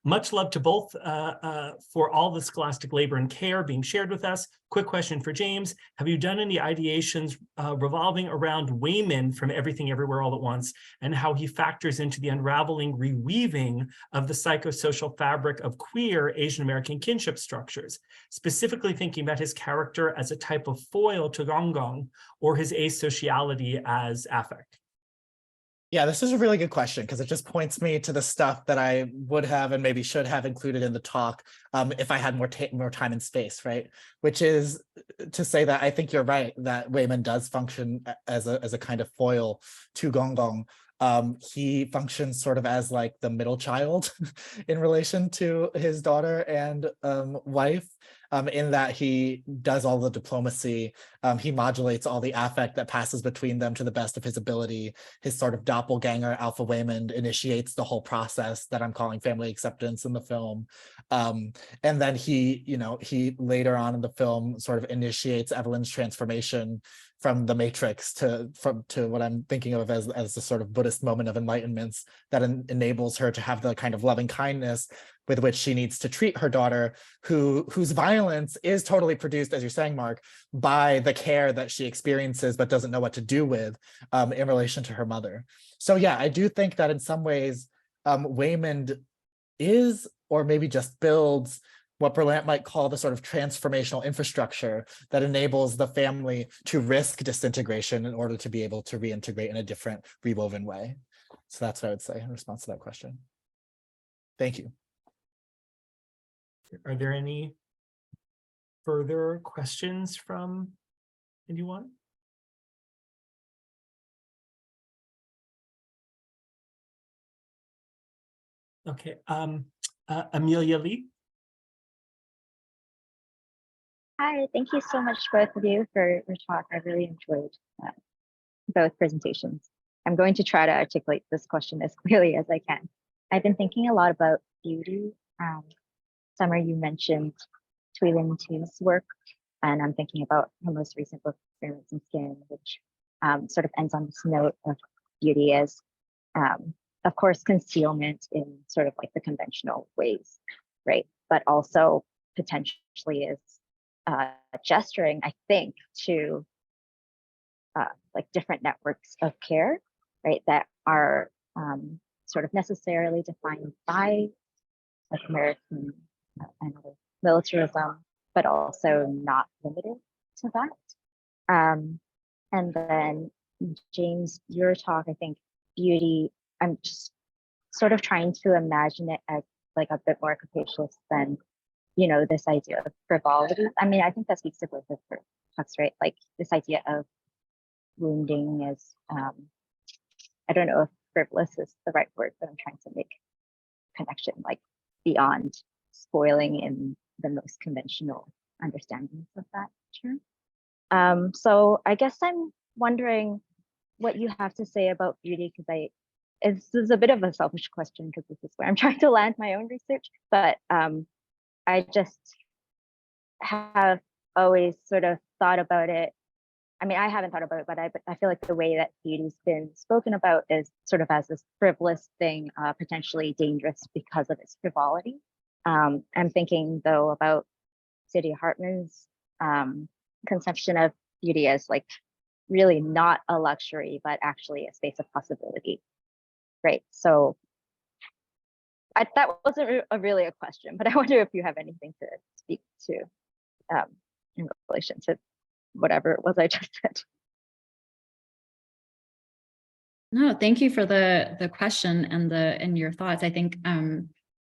Much love to both for all the scholastic labor and care being shared with us. Quick question for James. Have you done any ideations revolving around Wayman from Everything Everywhere All at Once and how he factors into the unraveling reweaving of the psychosocial fabric of queer Asian American kinship structures, specifically thinking about his character as a type of foil to Gong or his asociality as affect? Yeah, this is a really good question because it just points me to the stuff that I would have and maybe should have included in the talk if I had more time and space, right? Which is to say that I think you're right that Wayman does function as a kind of foil to Gong Gong. He functions sort of as like the middle child in relation to his daughter and wife, in that he does all the diplomacy, he modulates all the affect that passes between them to the best of his ability. His sort of doppelganger, Alpha Waymond, initiates the whole process that I'm calling family acceptance in the film. And then he later on in the film sort of initiates Evelyn's transformation from the Matrix to what I'm thinking of as the sort of Buddhist moment of enlightenment that enables her to have the kind of loving kindness with which she needs to treat her daughter, whose violence is totally produced, as you're saying, Mark, by the care that she experiences but doesn't know what to do with in relation to her mother. So yeah, I do think that in some ways, Waymond is, or maybe just builds, what Berlant might call the sort of transformational infrastructure that enables the family to risk disintegration in order to be able to reintegrate in a different, rewoven way. So that's what I would say in response to that question. Thank you. Are there any further questions from anyone? Okay, Amelia Lee. Hi, thank you so much, both of you, for your talk. I really enjoyed both presentations. I'm going to try to articulate this question as clearly as I can. I've been thinking a lot about beauty. Summer, you mentioned Tui Lin Tu's work, and I'm thinking about her most recent book, Experiments in Skin, which sort of ends on this note of beauty as, of course, concealment in sort of like the conventional ways, right? But also potentially as gesturing, I think, to like different networks of care, right, that are sort of necessarily defined by like American and militarism, but also not limited to that. And then James, your talk, I think beauty, I'm just sort of trying to imagine it as like a bit more capacious than, you know, this idea of frivolity. I mean, I think that speaks to both of her talks, right? Like this idea of wounding is, I don't know if frivolous is the right word, but I'm trying to make connection like beyond spoiling in the most conventional understandings of that term. So I guess I'm wondering what you have to say about beauty, because this is a bit of a selfish question because this is where I'm trying to land my own research, but I just have always sort of thought about it. I mean, I haven't thought about it, but I feel like the way that beauty's been spoken about is sort of as this frivolous thing, potentially dangerous because of its frivolity. I'm thinking though about Sadie Hartman's conception of beauty as like really not a luxury, but actually a space of possibility. Right. So that wasn't really a question, but I wonder if you have anything to speak to in relation to whatever it was I just said. No, thank you for the question and your thoughts. I think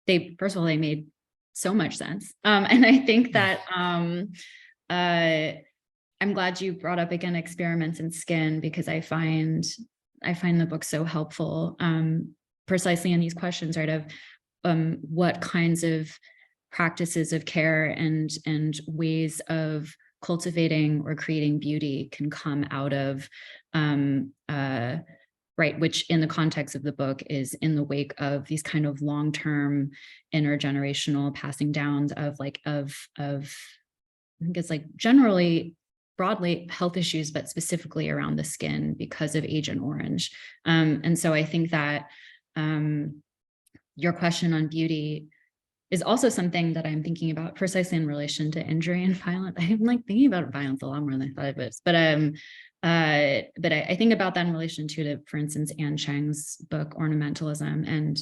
they, first of all, they made so much sense. And I think that I'm glad you brought up again experiments in skin, because I find the book so helpful precisely in these questions, right, of what kinds of practices of care and ways of cultivating or creating beauty can come out of right, which in the context of the book is in the wake of these kind of long-term intergenerational passing downs of I think it's like generally broadly health issues, but specifically around the skin because of Agent Orange. And so I think that your question on beauty is also something that I'm thinking about precisely in relation to injury and violence. I'm like thinking about violence a lot more than I thought I was, but I think about that in relation to, for instance, Anne Chang's book, Ornamentalism. And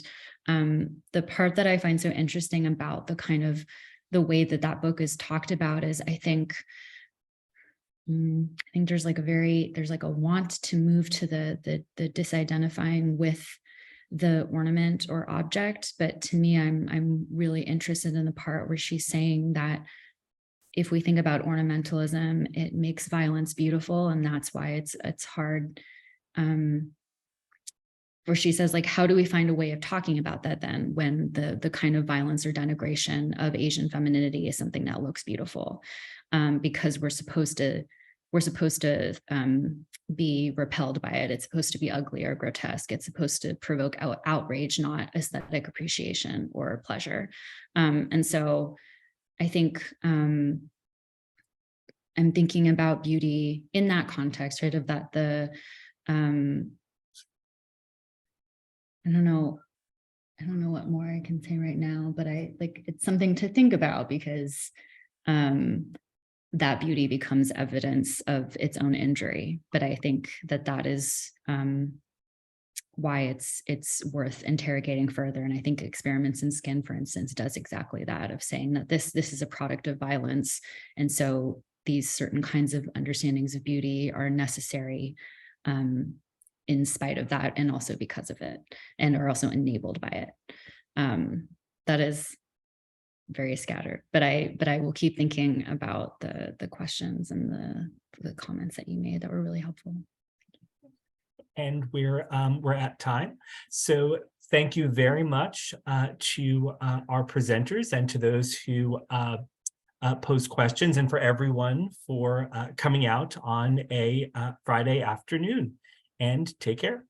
the part that I find so interesting about the way that book is talked about is I think there's like a want to move to the disidentifying with the ornament or object. But to me, I'm really interested in the part where she's saying that if we think about ornamentalism, it makes violence beautiful, and that's why it's hard. Where she says, like, how do we find a way of talking about that then, when the kind of violence or denigration of Asian femininity is something that looks beautiful, because we're supposed to be repelled by it. It's supposed to be ugly or grotesque. It's supposed to provoke outrage, not aesthetic appreciation or pleasure. And so I think I'm thinking about beauty in that context, right? Of that I don't know what more I can say right now, but it's something to think about, because that beauty becomes evidence of its own injury. But I think that is why it's worth interrogating further. And I think Experiments in Skin, for instance, does exactly that, of saying that this is a product of violence. And so these certain kinds of understandings of beauty are necessary in spite of that, and also because of it, and are also enabled by it. That is very scattered, but I will keep thinking about the questions and the comments that you made that were really helpful. And we're at time. So thank you very much to our presenters and to those who posed questions, and for everyone for coming out on a Friday afternoon. And take care.